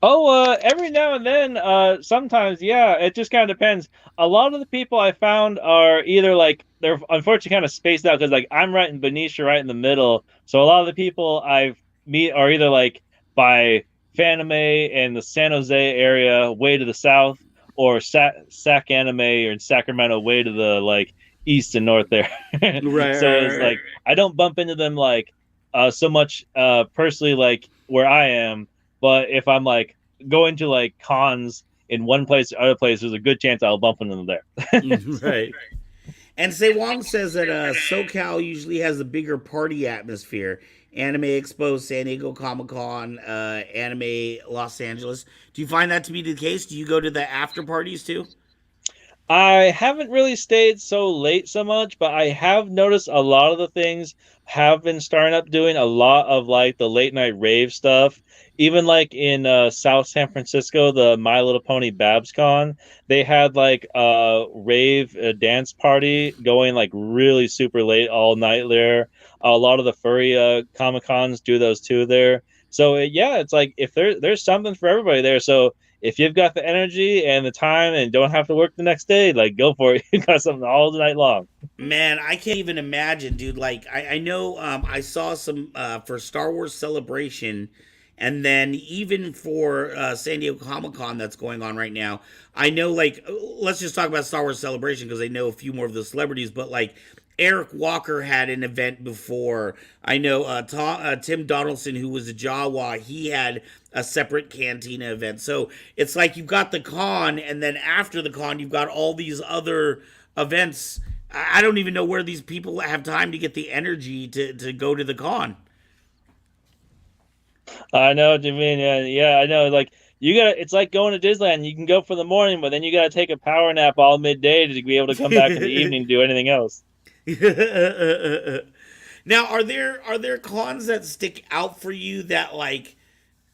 Oh, every now and then, sometimes, yeah, it just kind of depends. A lot of the people I found are either like they're unfortunately kind of spaced out because like I'm right in Benicia, right in the middle. So a lot of the people I've meet are either like by Fanime and the San Jose area, way to the south, or Sac Anime or in Sacramento, way to the like east and north there. Right, So right, it's right. like I don't bump into them like so much personally like where I am, but if I'm like going to like cons in one place or other place, there's a good chance I'll bump into them there. So, Right. And Say Wong says that SoCal usually has a bigger party atmosphere. Anime Expo, San Diego Comic Con, Anime Los Angeles. Do you find that to be the case? Do you go to the after parties too? I haven't really stayed so late so much, but I have noticed a lot of the things have been starting up doing a lot of like the late night rave stuff. Even like in South San Francisco, the My Little Pony BabsCon, they had like a rave dance party going like really super late all night there. A lot of the furry Comic Cons do those too there. So yeah, it's like if there's something for everybody there. So if you've got the energy and the time and don't have to work the next day, like go for it. You got something all night long. Man, I can't even imagine, dude. Like, I know I saw some for Star Wars Celebration, and then even for San Diego Comic Con that's going on right now. I know, like, let's just talk about Star Wars Celebration because I know a few more of the celebrities, but like, Eric Walker had an event before. I know Tim Donaldson, who was a Jawa, he had a separate Cantina event. So it's like you've got the con, and then after the con, you've got all these other events. I don't even know where these people have time to get the energy to go to the con. I know what you mean. Yeah, yeah, I know. Like you got, it's like going to Disneyland. You can go for the morning, but then you got to take a power nap all midday to be able to come back in the evening and do anything else. Now, are there cons that stick out for you that like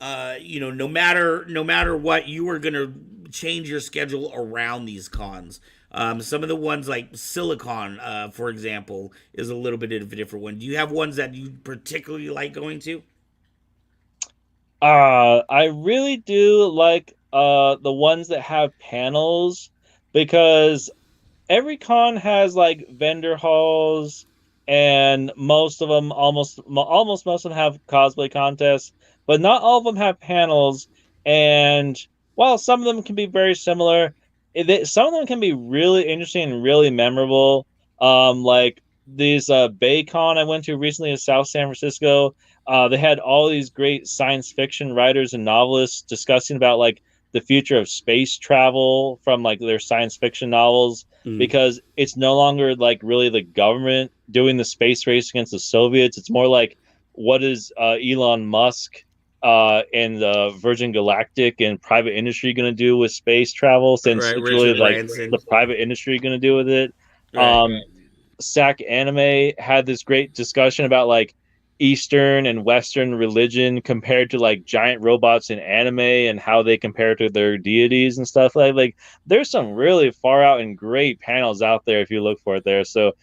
no matter what, you are gonna change your schedule around these cons? Some of the ones like Silicon, for example, is a little bit of a different one. Do you have ones that you particularly like going to? I really do like the ones that have panels because every con has like vendor halls, and most of them almost most of them have cosplay contests, but not all of them have panels. And while some of them can be very similar, some of them can be really interesting and really memorable. Like these Baycon I went to recently in South San Francisco. They had all these great science fiction writers and novelists discussing about like the future of space travel from like their science fiction novels, Mm. because it's no longer like really the government doing the space race against the Soviets. It's more like what is Elon Musk and the Virgin Galactic and private industry going to do with space travel, since Right, it's really Richard like Branson. the private industry going to do with it. Right. Um, Sac Anime had this great discussion about like Eastern and Western religion compared to like giant robots in anime and how they compare to their deities and stuff like there's some really far out and great panels out there if you look for it there. So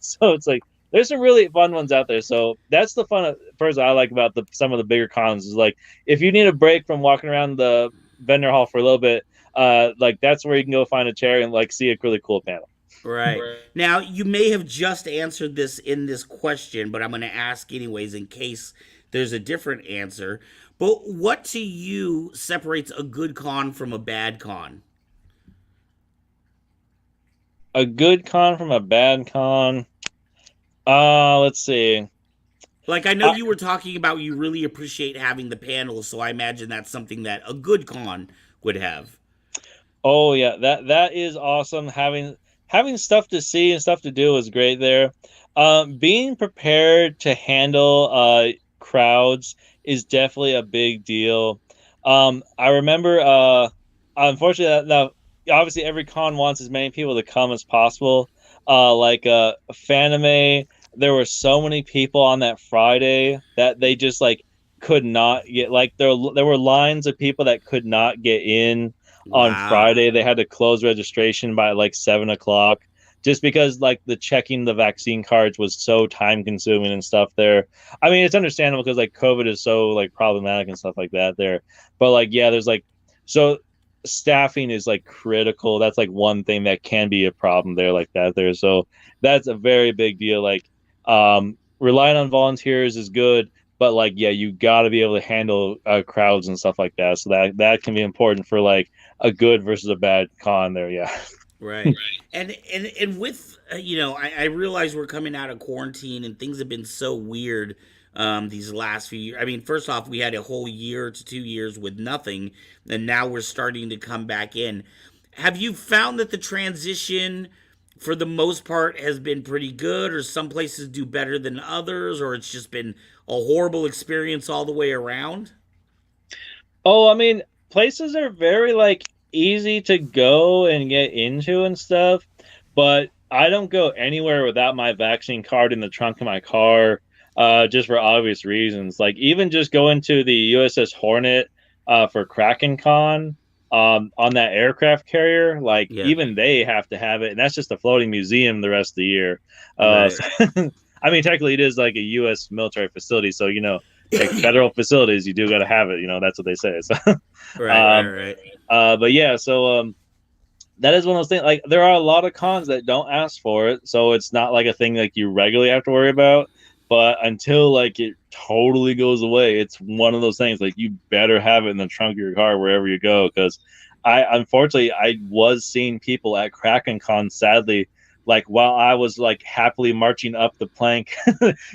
so it's like there's some really fun ones out there. So that's the fun first I like about some of the bigger cons is like if you need a break from walking around the vendor hall for a little bit, like that's where you can go find a chair and like see a really cool panel. Right. Now, you may have just answered this in this question, but I'm going to ask anyways in case there's a different answer. But what to you separates a good con from a bad con? A good con from a bad con. Let's see. Like, I know I, you were talking about you really appreciate having the panels, so I imagine that's something that a good con would have. oh yeah, that is awesome having having stuff to see and stuff to do is great there. Being prepared to handle crowds is definitely a big deal. I remember, unfortunately, now obviously every con wants as many people to come as possible. Fanime, there were so many people on that Friday that they just like could not get, like, there were lines of people that could not get in on Wow. Friday. They had to close registration by like 7 o'clock just because like the checking the vaccine cards was so time consuming and stuff there. I mean, it's understandable because like COVID is so like problematic and stuff like that there. But like, yeah, there's like, so staffing is like critical. That's like one thing that can be a problem there like that there. So that's a very big deal. Like, relying on volunteers is good, but like, yeah, you got to be able to handle crowds and stuff like that. So that can be important for like a good versus a bad con there. Yeah. Right. And with I realize we're coming out of quarantine and things have been so weird these last few years. I mean, first off, we had a whole year to 2 years with nothing, and now we're starting to come back in. Have you found that the transition for the most part has been pretty good, or some places do better than others, or it's just been a horrible experience all the way around? Oh, I mean, places are very like easy to go and get into and stuff, but I don't go anywhere without my vaccine card in the trunk of my car, just for obvious reasons. Like even just going to the USS Hornet for Kraken Con on that aircraft carrier, like Yeah. even they have to have it, and that's just a floating museum the rest of the year. Right. I mean, technically it is like a U.S. military facility, so like federal facilities, you do got to have it. That's what they say. So, Right. but yeah, so that is one of those things. Like there are a lot of cons that don't ask for it, so it's not like a thing like you regularly have to worry about. But until like it totally goes away, it's one of those things like you better have it in the trunk of your car wherever you go. Because I was seeing people at Kraken Con, sadly, like while I was like happily marching up the plank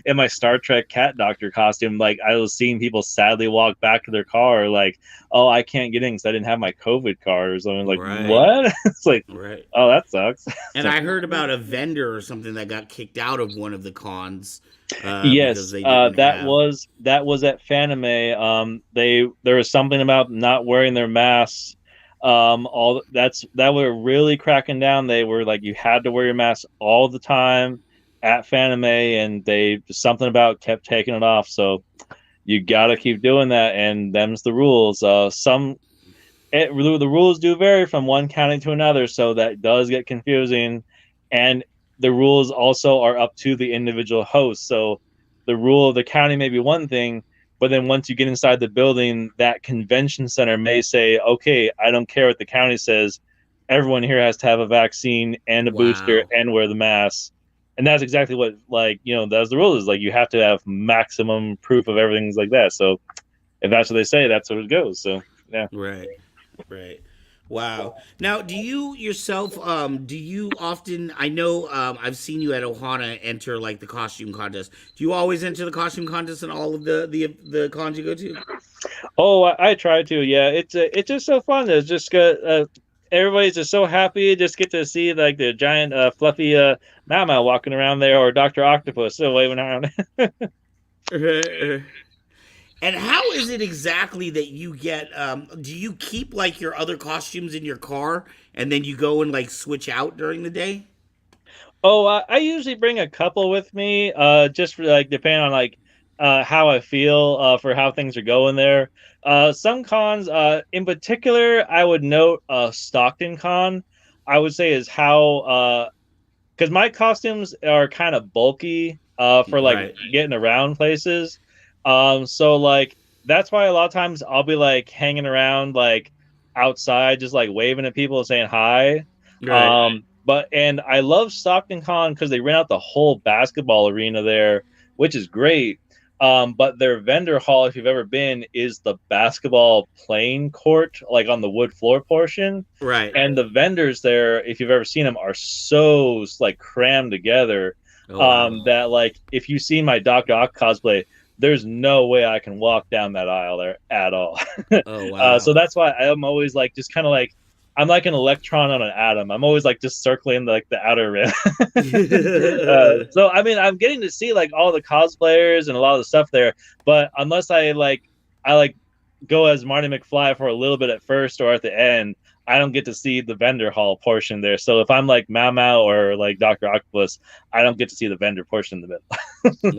in my Star Trek cat doctor costume, like I was seeing people sadly walk back to their car, like, oh, I can't get in because I didn't have my COVID card or something. Like, Right. what? It's like, Right. oh, that sucks. And I heard about a vendor or something that got kicked out of one of the cons because Yes, they didn't have. that was at Fanime. There was something about not wearing their masks. All that were really cracking down. They were like you had to wear your mask all the time at Fanime, and they something about kept taking it off. So you got to keep doing that, and them's the rules. The rules do vary from one county to another, so that does get confusing. And the rules also are up to the individual host. So the rule of the county may be one thing, but then once you get inside the building, that convention center may say, okay, I don't care what the county says. Everyone here has to have a vaccine and a booster Wow. and wear the mask. And that's exactly what, that's the rule is like you have to have maximum proof of everything like that. So if that's what they say, that's what it goes. So, yeah. Right. Right. Wow. Now, do you yourself, do you often, I know I've seen you at Ohana enter like the costume contest. Do you always enter the costume contest in all of the cons you go to? Oh, I try to. Yeah, it's just so fun. It's just everybody's just so happy. Just get to see like the giant fluffy Mama walking around there, or Doctor Octopus still waving around. And how is it exactly that you get? Do you keep like your other costumes in your car, and then you go and like switch out during the day? Oh, I usually bring a couple with me, just for like depending on like how I feel for how things are going there. Some cons, in particular, I would note Stockton Con. I would say is how because my costumes are kind of bulky for like Right. getting around places. So like that's why a lot of times I'll be like hanging around like outside, just like waving at people and saying hi. Right. But and I love Stockton Con because they rent out the whole basketball arena there, which is great. But their vendor hall, if you've ever been, is the basketball playing court, like on the wood floor portion. Right. And the vendors there, if you've ever seen them, are so like crammed together Oh wow. that like if you see my Doc Ock cosplay, there's no way I can walk down that aisle there at all. Oh wow. So that's why I'm always like just kind of like I'm like an electron on an atom. I'm always like just circling like the outer rim. So I mean, I'm getting to see like all the cosplayers and a lot of the stuff there, but unless I go as Marty McFly for a little bit at first or at the end, I don't get to see the vendor hall portion there. So if I'm like Mao Mao or like Dr. Octopus, I don't get to see the vendor portion in the middle.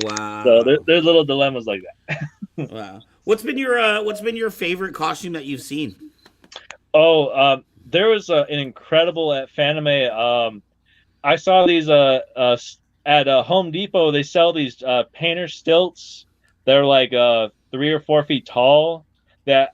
Wow. So there's little dilemmas like that. Wow. What's been your favorite costume that you've seen? Oh, there was an incredible at Fanime. I saw these at Home Depot. They sell these painter stilts. They're like 3 or 4 feet tall. That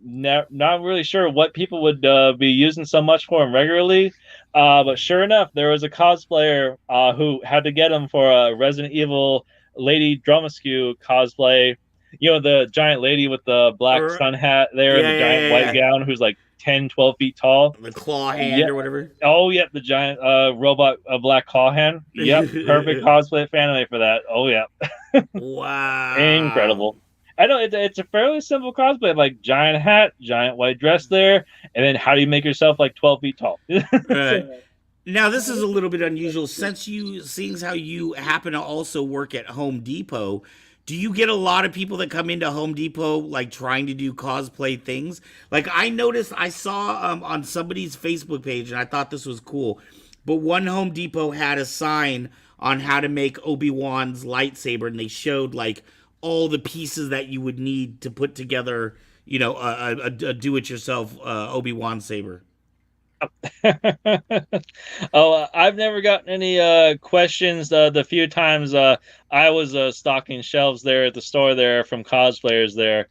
not really sure what people would be using so much for them regularly. But sure enough, there was a cosplayer who had to get them for a Resident Evil Lady Drumasque cosplay. You know, the giant lady with the black sun hat there and the giant white gown who's like 10, 12 feet tall. The claw hand or whatever. Oh, yep, the giant robot black claw hand. Yep, perfect cosplay fan for that. Oh, yeah. Wow. Incredible. I know it's a fairly simple cosplay, like giant hat, giant white dress there, and then how do you make yourself like 12 feet tall? Right. Now, this is a little bit unusual seeing how you happen to also work at Home Depot. Do you get a lot of people that come into Home Depot like trying to do cosplay things? Like I noticed, I saw on somebody's Facebook page, and I thought this was cool. But one Home Depot had a sign on how to make Obi-Wan's lightsaber, and they showed like all the pieces that you would need to put together, you know, a do-it-yourself Obi-Wan saber. I've never gotten any questions the few times I was stocking shelves there at the store there from cosplayers there.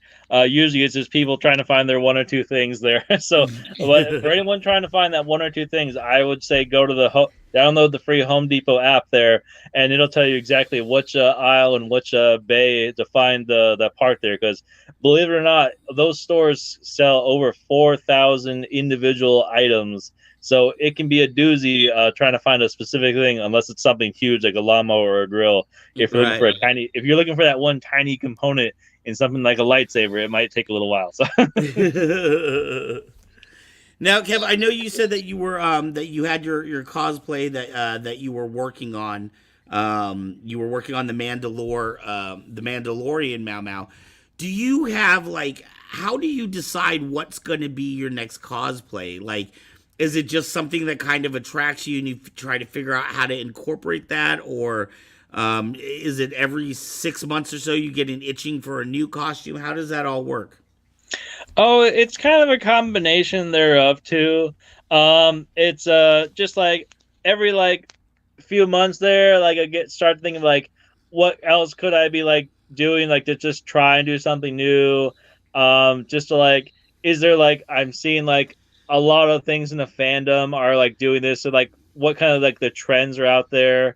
Usually it's just people trying to find their 1 or 2 things there. So but for anyone trying to find that 1 or 2 things, I would say go to download the free Home Depot app there, and it'll tell you exactly which aisle and which bay to find the part there, because believe it or not, those stores sell over 4,000 individual items. So it can be a doozy trying to find a specific thing, unless it's something huge like a lawnmower or a grill. If you're looking for that one tiny component in something like a lightsaber, it might take a little while. So. Now, Kev, I know you said that you were that you had your cosplay that you were working on. You were working on the Mandalorian Mao Mao. Do you have like, how do you decide what's going to be your next cosplay? Like, is it just something that kind of attracts you and you try to figure out how to incorporate that, or is it every 6 months or so you get an itching for a new costume? How does that all work? Oh, it's kind of a combination thereof too. It's just like every like few months there, like I start thinking like, what else could I be like doing, like to just try and do something new. Just to like, is there like, I'm seeing like a lot of things in the fandom are like doing this, so like what kind of like the trends are out there.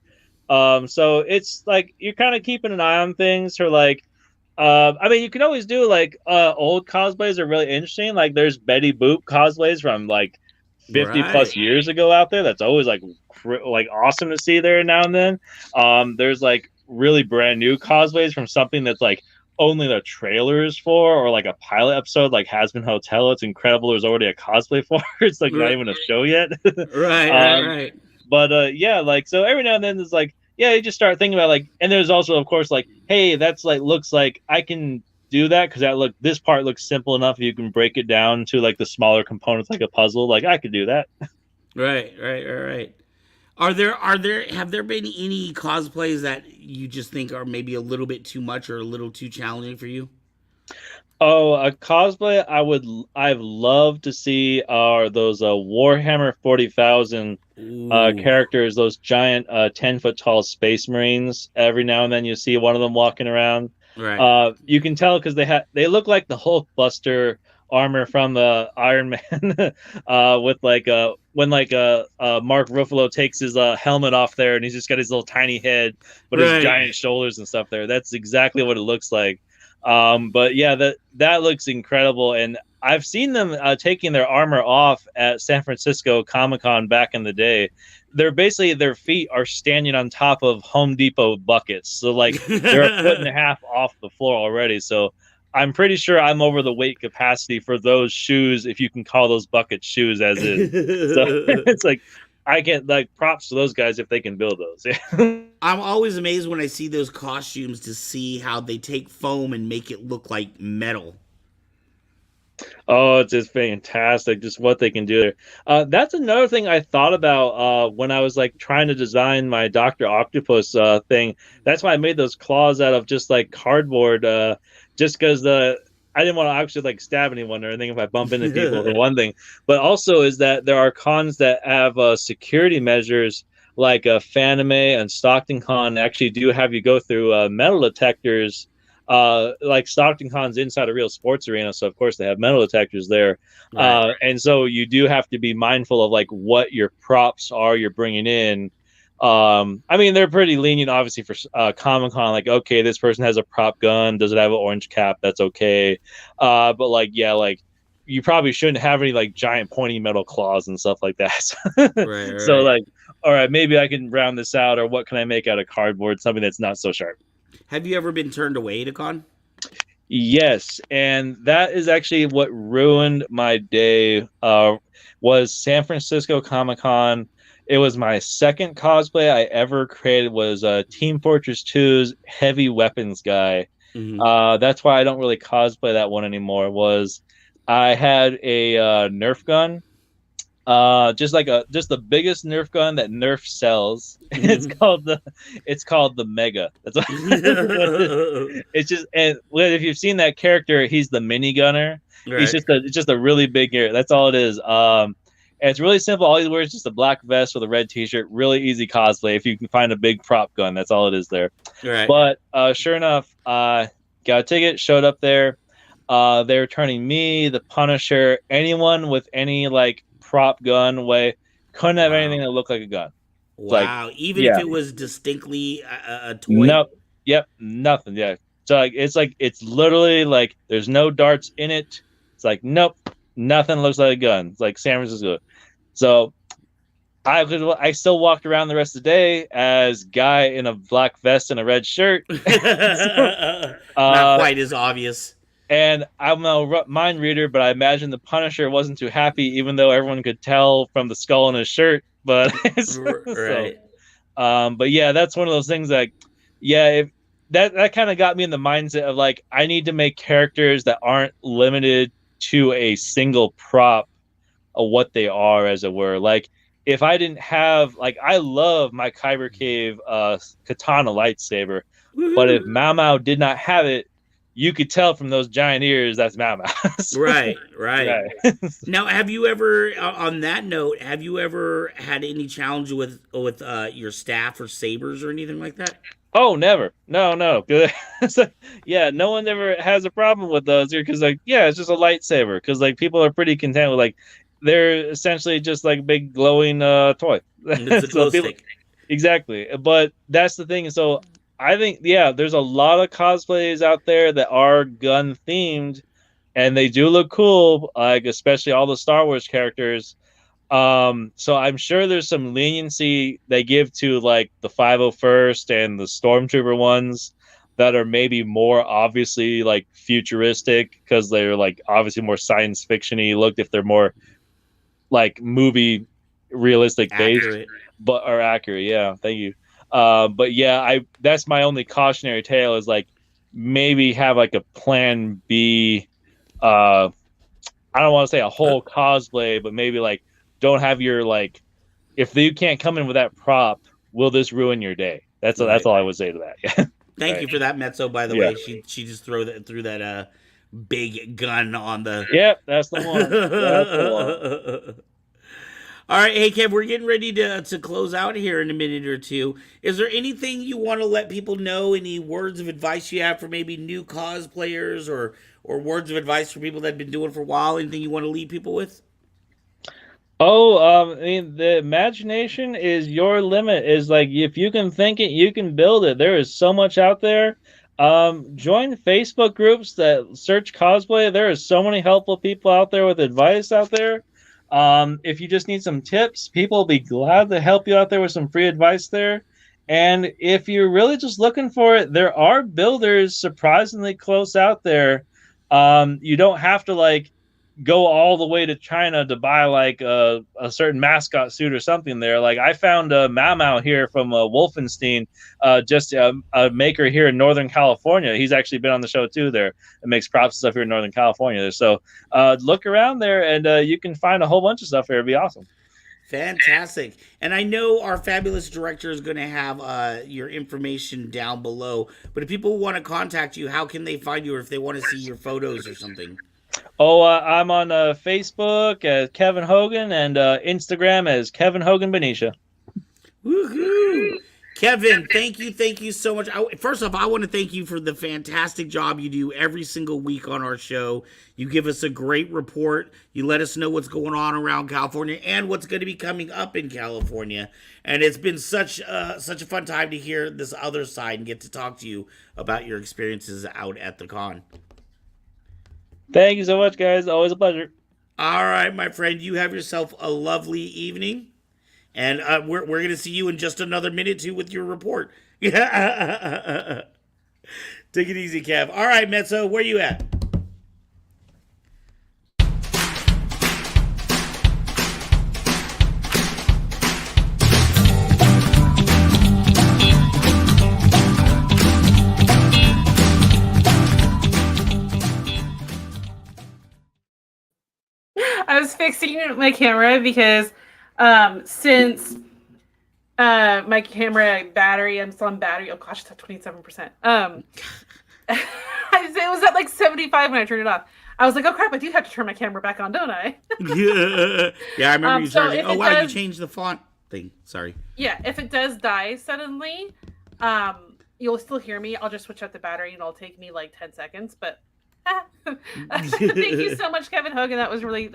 So it's like you're kind of keeping an eye on things, or like I mean, you can always do like old cosplays are really interesting. Like there's Betty Boop cosplays from like 50 plus years ago out there. That's always like awesome to see there now and then. There's like really brand new cosplays from something that's like only the trailers for, or like a pilot episode like Hazbin Hotel. It's incredible. There's already a cosplay for. It's like not even a show yet. Right. But yeah, like so every now and then there's like, yeah, you just start thinking about like, and there's also of course like, hey, that's like looks like I can do that because this part looks simple enough. You can break it down to like the smaller components like a puzzle. Like I could do that. Right. Have there been any cosplays that you just think are maybe a little bit too much or a little too challenging for you? Oh, a cosplay I've loved to see are those Warhammer 40,000 characters, those giant 10-foot tall space marines. Every now and then you see one of them walking around. Right. You can tell because they look like the Hulkbuster armor from the Iron Man with like when like Mark Ruffalo takes his helmet off there and he's just got his little tiny head but his giant shoulders and stuff there. That's exactly what it looks like. But yeah, that looks incredible, and I've seen them taking their armor off at San Francisco Comic-Con back in the day. They're basically, their feet are standing on top of Home Depot buckets, so like they're a foot and a half off the floor already. So I'm pretty sure I'm over the weight capacity for those shoes, if you can call those bucket shoes as is. So it's like I get like props to those guys if they can build those. Yeah. I'm always amazed when I see those costumes to see how they take foam and make it look like metal. Oh, it's just fantastic, just what they can do there. That's another thing I thought about when I was like trying to design my Dr. Octopus thing. That's why I made those claws out of just like cardboard, just because I didn't want to actually like stab anyone or anything if I bump into people, for one thing. But also is that there are cons that have security measures like Fanime and Stockton Con actually do have you go through metal detectors. Like Stockton Con's inside a real sports arena, so of course they have metal detectors there. Right. And so you do have to be mindful of like what your props are you're bringing in. I mean, they're pretty lenient, obviously, for Comic-Con. Like, okay, this person has a prop gun. Does it have an orange cap? That's okay. But like, yeah, like you probably shouldn't have any like giant pointy metal claws and stuff like that. Right. So like, all right, maybe I can round this out, or what can I make out of cardboard? Something that's not so sharp. Have you ever been turned away to con? Yes, and that is actually what ruined my day. Was San Francisco Comic-Con. It was my second cosplay I ever created. Was Team Fortress 2's heavy weapons guy. Mm-hmm. That's why I don't really cosplay that one anymore. Was I had a Nerf gun. Just the biggest Nerf gun that Nerf sells. It's called the Mega. That's what it's just. And if you've seen that character, he's the mini gunner. Right. He's just a really big gear. That's all it is. And it's really simple. All he wears is just a black vest with a red t-shirt. Really easy cosplay. If you can find a big prop gun, that's all it is there. Right. But sure enough, got a ticket, showed up there. They were turning me, the Punisher, anyone with any like prop gun way, couldn't have anything that looked like a gun. Wow. Like, even if it was distinctly a toy. Nope. Yep. Nothing. Yeah. So it's literally like there's no darts in it. It's like nope, nothing looks like a gun. It's like San Francisco. So I still walked around the rest of the day as guy in a black vest and a red shirt. Not quite as obvious. And I'm a mind reader, but I imagine the Punisher wasn't too happy, even though everyone could tell from the skull on his shirt. But right. But yeah, that's one of those things that, yeah, that kind of got me in the mindset of like I need to make characters that aren't limited to a single prop of what they are, as it were. Like if I didn't have like I love my Kyber Cave katana lightsaber, but if Mau Mau did not have it, you could tell from those giant ears that's Mau Mau. Right. Now, have you ever, on that note, have you ever had any challenge with your staff or sabers or anything like that? Oh, never. No. Yeah, no one ever has a problem with those here because, like, yeah, it's just a lightsaber. Because, like, people are pretty content with, like, they're essentially just like big glowing toy. It's a glow stick. Exactly. But that's the thing. So I think, yeah, there's a lot of cosplays out there that are gun themed, and they do look cool, like especially all the Star Wars characters. So I'm sure there's some leniency they give to like the 501st and the Stormtrooper ones that are maybe more obviously like futuristic because they're like obviously more science fiction-y looked if they're more like movie realistic based, but are accurate. Yeah, thank you. But yeah, that's my only cautionary tale is like maybe have like a plan B. I don't want to say a whole cosplay, but maybe like don't have your like if you can't come in with that prop, will this ruin your day? That's all I would say to that. Yeah. Thank you for that, Mezzo. By the way, she just threw that big gun on the. Yep, that's the one. That's the one. All right, hey Kev, we're getting ready to close out here in a minute or two. Is there anything you want to let people know? Any words of advice you have for maybe new cosplayers, or words of advice for people that have been doing it for a while? Anything you want to leave people with? Oh, I mean, the imagination is your limit. Is like if you can think it, you can build it. There is so much out there. Join Facebook groups that search cosplay. There is so many helpful people out there with advice out there. If you just need some tips, people will be glad to help you out there with some free advice there. And if you're really just looking for it, there are builders surprisingly close out there. You don't have to like go all the way to China to buy like a certain mascot suit or something there. Like I found a Mau Mau here from Wolfenstein, just a maker here in Northern California. He's actually been on the show too there. It makes props and stuff here in Northern California. So look around there and you can find a whole bunch of stuff here. It'd be awesome. Fantastic. And I know our fabulous director is going to have your information down below. But if people want to contact you, how can they find you, or if they want to see your photos or something? Oh, I'm on Facebook as Kevin Hogan and Instagram as Kevin Hogan Benicia. Woohoo! Kevin, thank you so much. First off, I want to thank you for the fantastic job you do every single week on our show. You give us a great report. You let us know what's going on around California and what's going to be coming up in California. And it's been such a fun time to hear this other side and get to talk to you about your experiences out at the con. Thank you so much, guys. Always a pleasure. All right, my friend. You have yourself a lovely evening. And we're going to see you in just another minute, too, with your report. Take it easy, Kev. All right, Mezzo, where you at? I was fixing my camera because since my camera battery, I'm still on battery. Oh gosh, it's at 27%. It was at like 75 when I turned it off. I was like, oh crap, I do have to turn my camera back on, don't I? Yeah, I remember you started. Oh wow, you changed the font thing. Sorry. Yeah, if it does die suddenly, you'll still hear me. I'll just switch out the battery and it'll take me like 10 seconds, but thank you so much, Kevin Hogan. That was really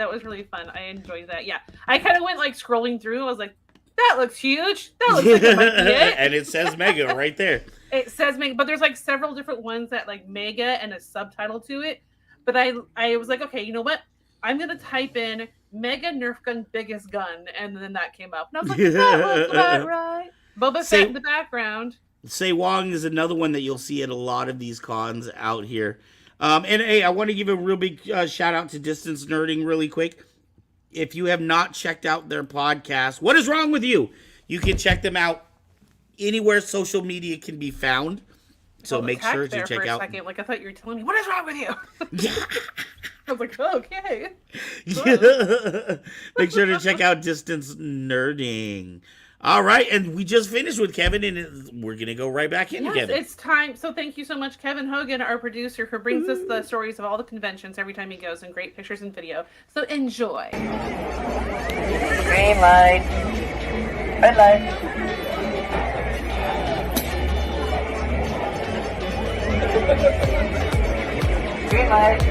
fun. I enjoyed that. Yeah, I kind of went like scrolling through. I was like, that looks huge. That looks like it might be it. And it says Mega right there. It says Mega, but there's like several different ones that like Mega and a subtitle to it. But I was like, okay, you know what? I'm gonna type in Mega Nerf Gun Biggest Gun, and then that came up, and I was like, that looks about right. Boba Fett in the background. Say Wong is another one that you'll see at a lot of these cons out here. And hey, I want to give a real big shout out to Distance Nerding really quick. If you have not checked out their podcast, What Is Wrong With You? You can check them out anywhere social media can be found. So make sure to check out. Second. Like I thought you were telling me, what is wrong with you? Yeah. I was like, oh, okay. Yeah. Make sure to check out Distance Nerding. All right, and we just finished with Kevin, and we're going to go right back into Kevin. It's time. So thank you so much, Kevin Hogan, our producer, who brings us the stories of all the conventions every time he goes, and great pictures and video. So enjoy. Green light. Red light. Green light.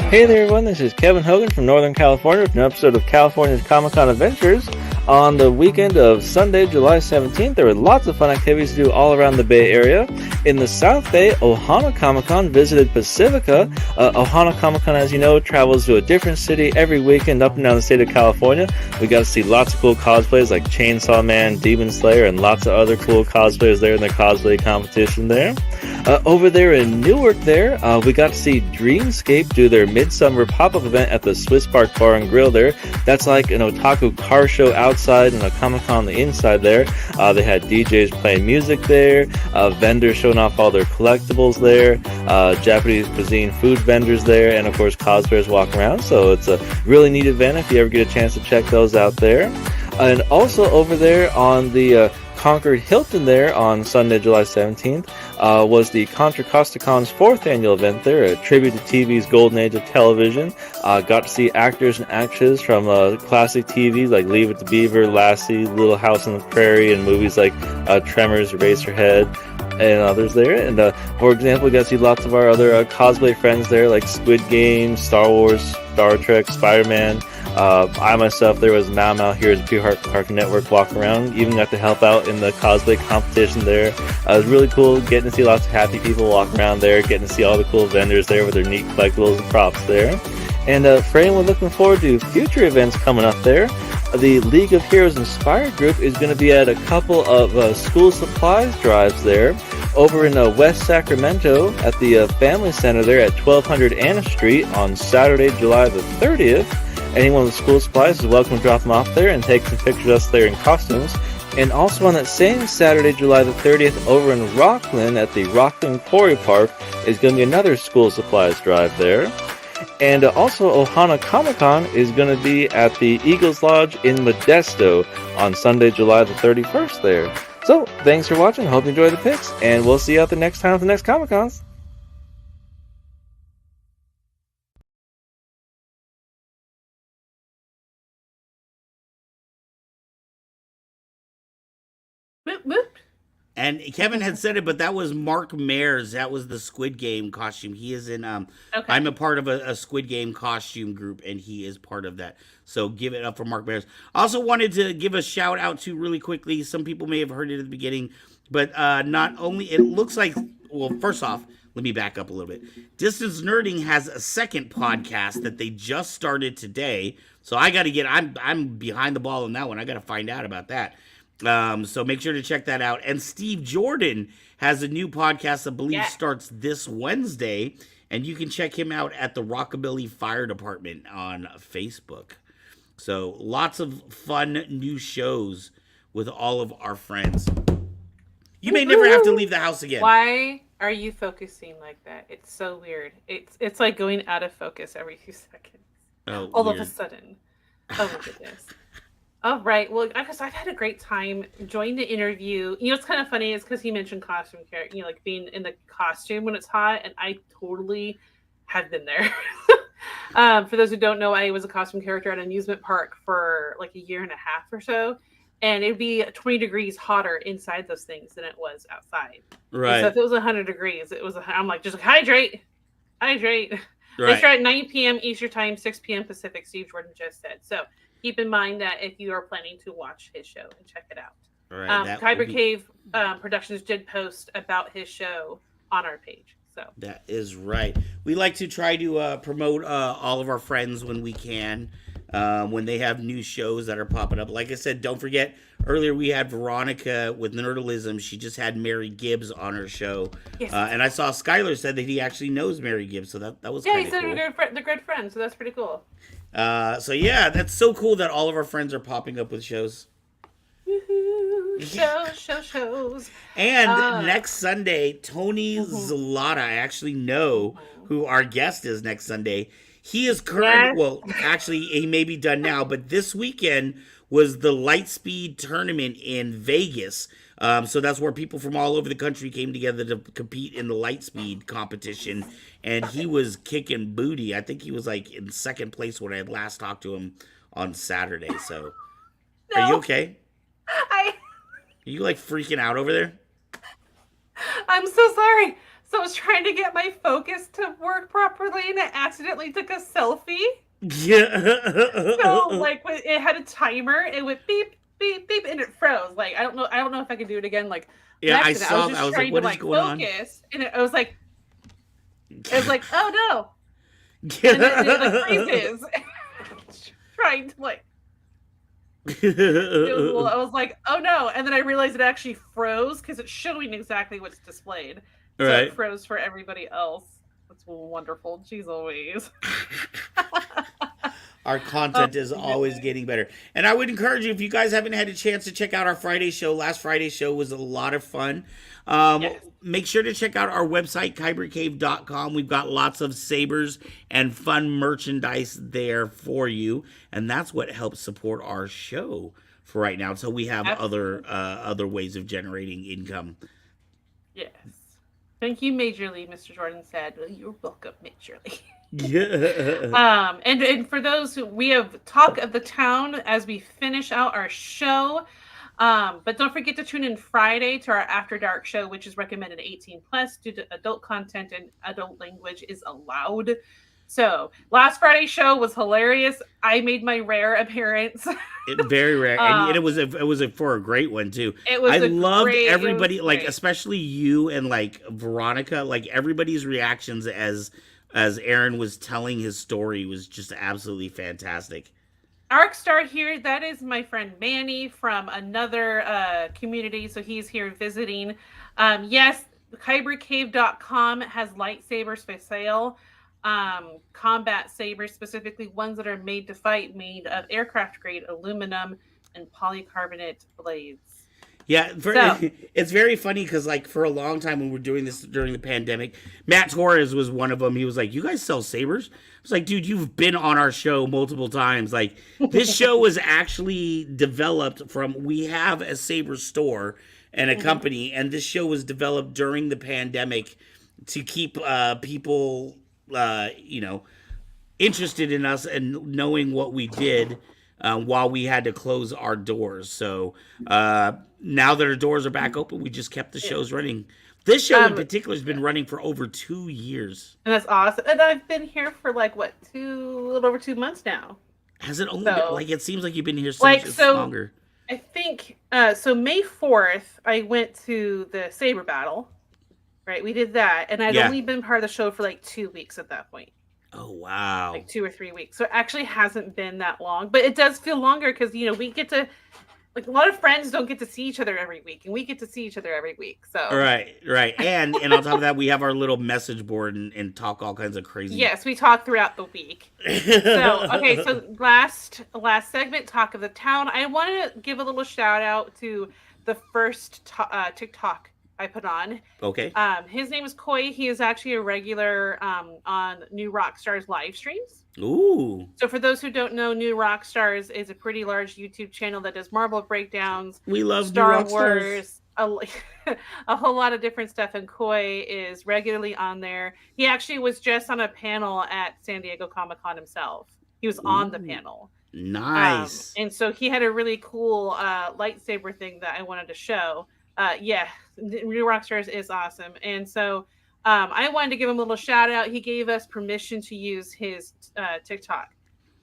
Hey there, everyone. This is Kevin Hogan from Northern California with an episode of California's Comic-Con Adventures. On the weekend of Sunday, July 17th, there were lots of fun activities to do all around the Bay Area. In the South Bay, Ohana Comic-Con visited Pacifica. Ohana Comic-Con, as you know, travels to a different city every weekend up and down the state of California. We got to see lots of cool cosplays like Chainsaw Man, Demon Slayer, and lots of other cool cosplayers there in the cosplay competition there. Over there in Newark there, we got to see Dreamscape do their Midsummer pop-up event at the Swiss Park Bar and Grill there. That's like an otaku car show outside and a Comic-Con on the inside there. They had DJs playing music there, vendors showing off all their collectibles there, Japanese cuisine food vendors there, and of course cosplayers walking around. So it's a really neat event if you ever get a chance to check those out there. And also over there on the Concord Hilton there on Sunday, July 17th, was the Contra Costa Con's 4th annual event there, a tribute to TV's golden age of television. Got to see actors and actresses from classic TV like Leave It to Beaver, Lassie, Little House on the Prairie, and movies like Tremors, Eraserhead, and others there. And for example, we got to see lots of our other cosplay friends there like Squid Game, Star Wars, Star Trek, Spider-Man. I myself, there was Mau Mau here at the Pure Cartoon Network walking around. Even got to help out in the cosplay competition there. It was really cool getting to see lots of happy people walking around there, getting to see all the cool vendors there with their neat collectibles and props there. And for anyone looking forward to future events coming up there, the League of Heroes Inspired group is going to be at a couple of school supplies drives there. over in West Sacramento at the Family Center there at 1200 Anna Street on Saturday, July the 30th. Anyone with school supplies is welcome to drop them off there and take some pictures of us there in costumes. And also on that same Saturday, July the 30th, over in Rockland at the Rockland Quarry Park is going to be another school supplies drive there. And also Ohana Comic-Con is going to be at the Eagles Lodge in Modesto on Sunday, July the 31st there. So, thanks for watching. Hope you enjoy the picks, and we'll see you out the next time at the next Comic-Cons. Whoop, whoop. And Kevin had said it, but that was Mark Mayers. That was the Squid Game costume. He is in. Okay. I'm a part of a Squid Game costume group, and he is part of that. So give it up for Mark Mayers. I also wanted to give a shout out to really quickly. Some people may have heard it at the beginning, but not only it looks like. Well, first off, let me back up a little bit. Distance Nerding has a second podcast that they just started today. So I got to get. I'm behind the ball on that one. I got to find out about that. So make sure to check that out. And Steve Jordan has a new podcast, I believe, starts this Wednesday. And you can check him out at the Rockabilly Fire Department on Facebook. So lots of fun new shows with all of our friends. You may never have to leave the house again. Why are you focusing like that? It's so weird. It's like going out of focus every few seconds. Oh, all weird. of a sudden. Oh my goodness. All right. Well, because I've had a great time enjoying the interview. You know, what's kind of funny is because he mentioned costume character, you know, like being in the costume when it's hot, and I totally have been there. For those who don't know, I was a costume character at an amusement park for like a year and a half or so, and it'd be 20 degrees hotter inside those things than it was outside. Right. And so if it was 100 degrees, I'm like, just like, hydrate. Right. They start at 9 p.m. Eastern Time, 6 p.m. Pacific, Steve Jordan just said. So keep in mind that if you are planning to watch his show and check it out. Right, Kyber Cave Productions did post about his show on our page. So that is right. We like to try to promote all of our friends when we can, when they have new shows that are popping up. Like I said, don't forget, earlier we had Veronica with Nerdalism. She just had Mary Gibbs on her show. Yes. And I saw Skylar said that he actually knows Mary Gibbs, so that was yeah, kind he of said cool. they're good friends, so that's pretty cool. So yeah, that's so cool that all of our friends are popping up with shows. Woohoo! Shows. And next Sunday, Tony Zalata, I actually know who our guest is next Sunday. He is well, actually, he may be done now, but this weekend was the Lightspeed tournament in Vegas. So that's where people from all over the country came together to compete in the Lightspeed competition. And he was kicking booty. I think he was like in second place when I had last talked to him on Saturday. So, Are you okay? Are you like freaking out over there? I'm so sorry. So I was trying to get my focus to work properly, and I accidentally took a selfie. Yeah. So like it had a timer, it went beep, beep, beep, and it froze. Like I don't know if I can do it again. Like yeah, I was saw. just I was trying like, "What to is going on?" And it was like, oh no, and it like freezes. Trying to like. I was like, oh no, and then I realized it actually froze because it's showing exactly what's displayed. So Right. it froze for everybody else. That's wonderful. Jeez Louise. Our content is always getting better. And I would encourage you, if you guys haven't had a chance to check out our Friday show, last Friday's show was a lot of fun. Yes. Make sure to check out our website, kybercave.com. We've got lots of sabers and fun merchandise there for you. And that's what helps support our show for right now. So we have other ways of generating income. Yes. Thank you, Majorly, Mr. Jordan said. You're welcome, Majorly. Yeah. And for those who we have talk of the town as we finish out our show. But don't forget to tune in Friday to our After Dark show, which is recommended 18 plus due to adult content and adult language is allowed. So last Friday's show was hilarious. I made my rare appearance. Very rare, and it was for a great one too. I loved everybody, like especially you and like Veronica, like everybody's reactions as Aaron was telling his story was just absolutely fantastic. Arc Star here, that is my friend Manny from another community, so he's here visiting. Yes, KyberCave.com has lightsabers for sale. Combat sabers, specifically ones that are made to fight, made of aircraft grade aluminum and polycarbonate blades. Yeah, it's very funny because, like, for a long time when we were doing this during the pandemic, Matt Torres was one of them. He was like, "You guys sell sabers?" I was like, "Dude, you've been on our show multiple times. Like, this show was actually developed from. We have a saber store and a company, and this show was developed during the pandemic to keep people, interested in us and knowing what we did." While we had to close our doors. So now that our doors are back open, we just kept the shows running. This show in particular has been running for over 2 years. And that's awesome. And I've been here for like, a little over 2 months now. Has it only been, like, it seems like you've been here so longer. I think, so May 4th, I went to the Saber battle, right? We did that. And I'd only been part of the show for like 2 weeks at that point. Oh, wow. Like 2 or 3 weeks. So it actually hasn't been that long, but it does feel longer because, we get to, like, a lot of friends don't get to see each other every week, and we get to see each other every week. So Right. And on top of that, we have our little message board and talk all kinds of crazy. Yes, we talk throughout the week. So last segment, Talk of the Town. I want to give a little shout out to the first TikTok I put on. Okay. His name is Koi. He is actually a regular on New Rockstars live streams. Ooh. So for those who don't know, New Rockstars is a pretty large YouTube channel that does Marvel breakdowns. We love Star New Wars, a whole lot of different stuff. And Koi is regularly on there. He actually was just on a panel at San Diego Comic-Con himself. He was on the panel. Nice. And so he had a really cool lightsaber thing that I wanted to show. New Rockstars is awesome. And so I wanted to give him a little shout out. He gave us permission to use his TikTok.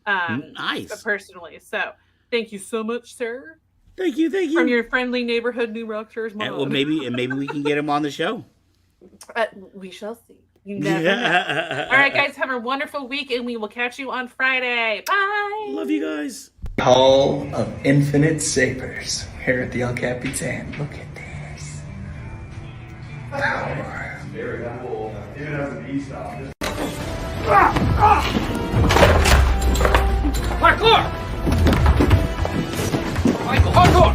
Nice. Personally. So thank you so much, sir. Thank you. From your friendly neighborhood New Rockstars mom. And, maybe we can get him on the show. We shall see. You never know. All right, guys, have a wonderful week, and we will catch you on Friday. Bye. Love you guys. Hall of Infinite Sabers here at the El Capitan. Look at this. Power. Very cool. Even as an E-stop. Parkour! Michael, parkour!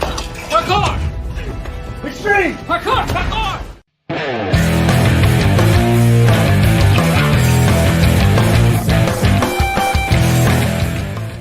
Parkour! Extreme! Parkour! Parkour!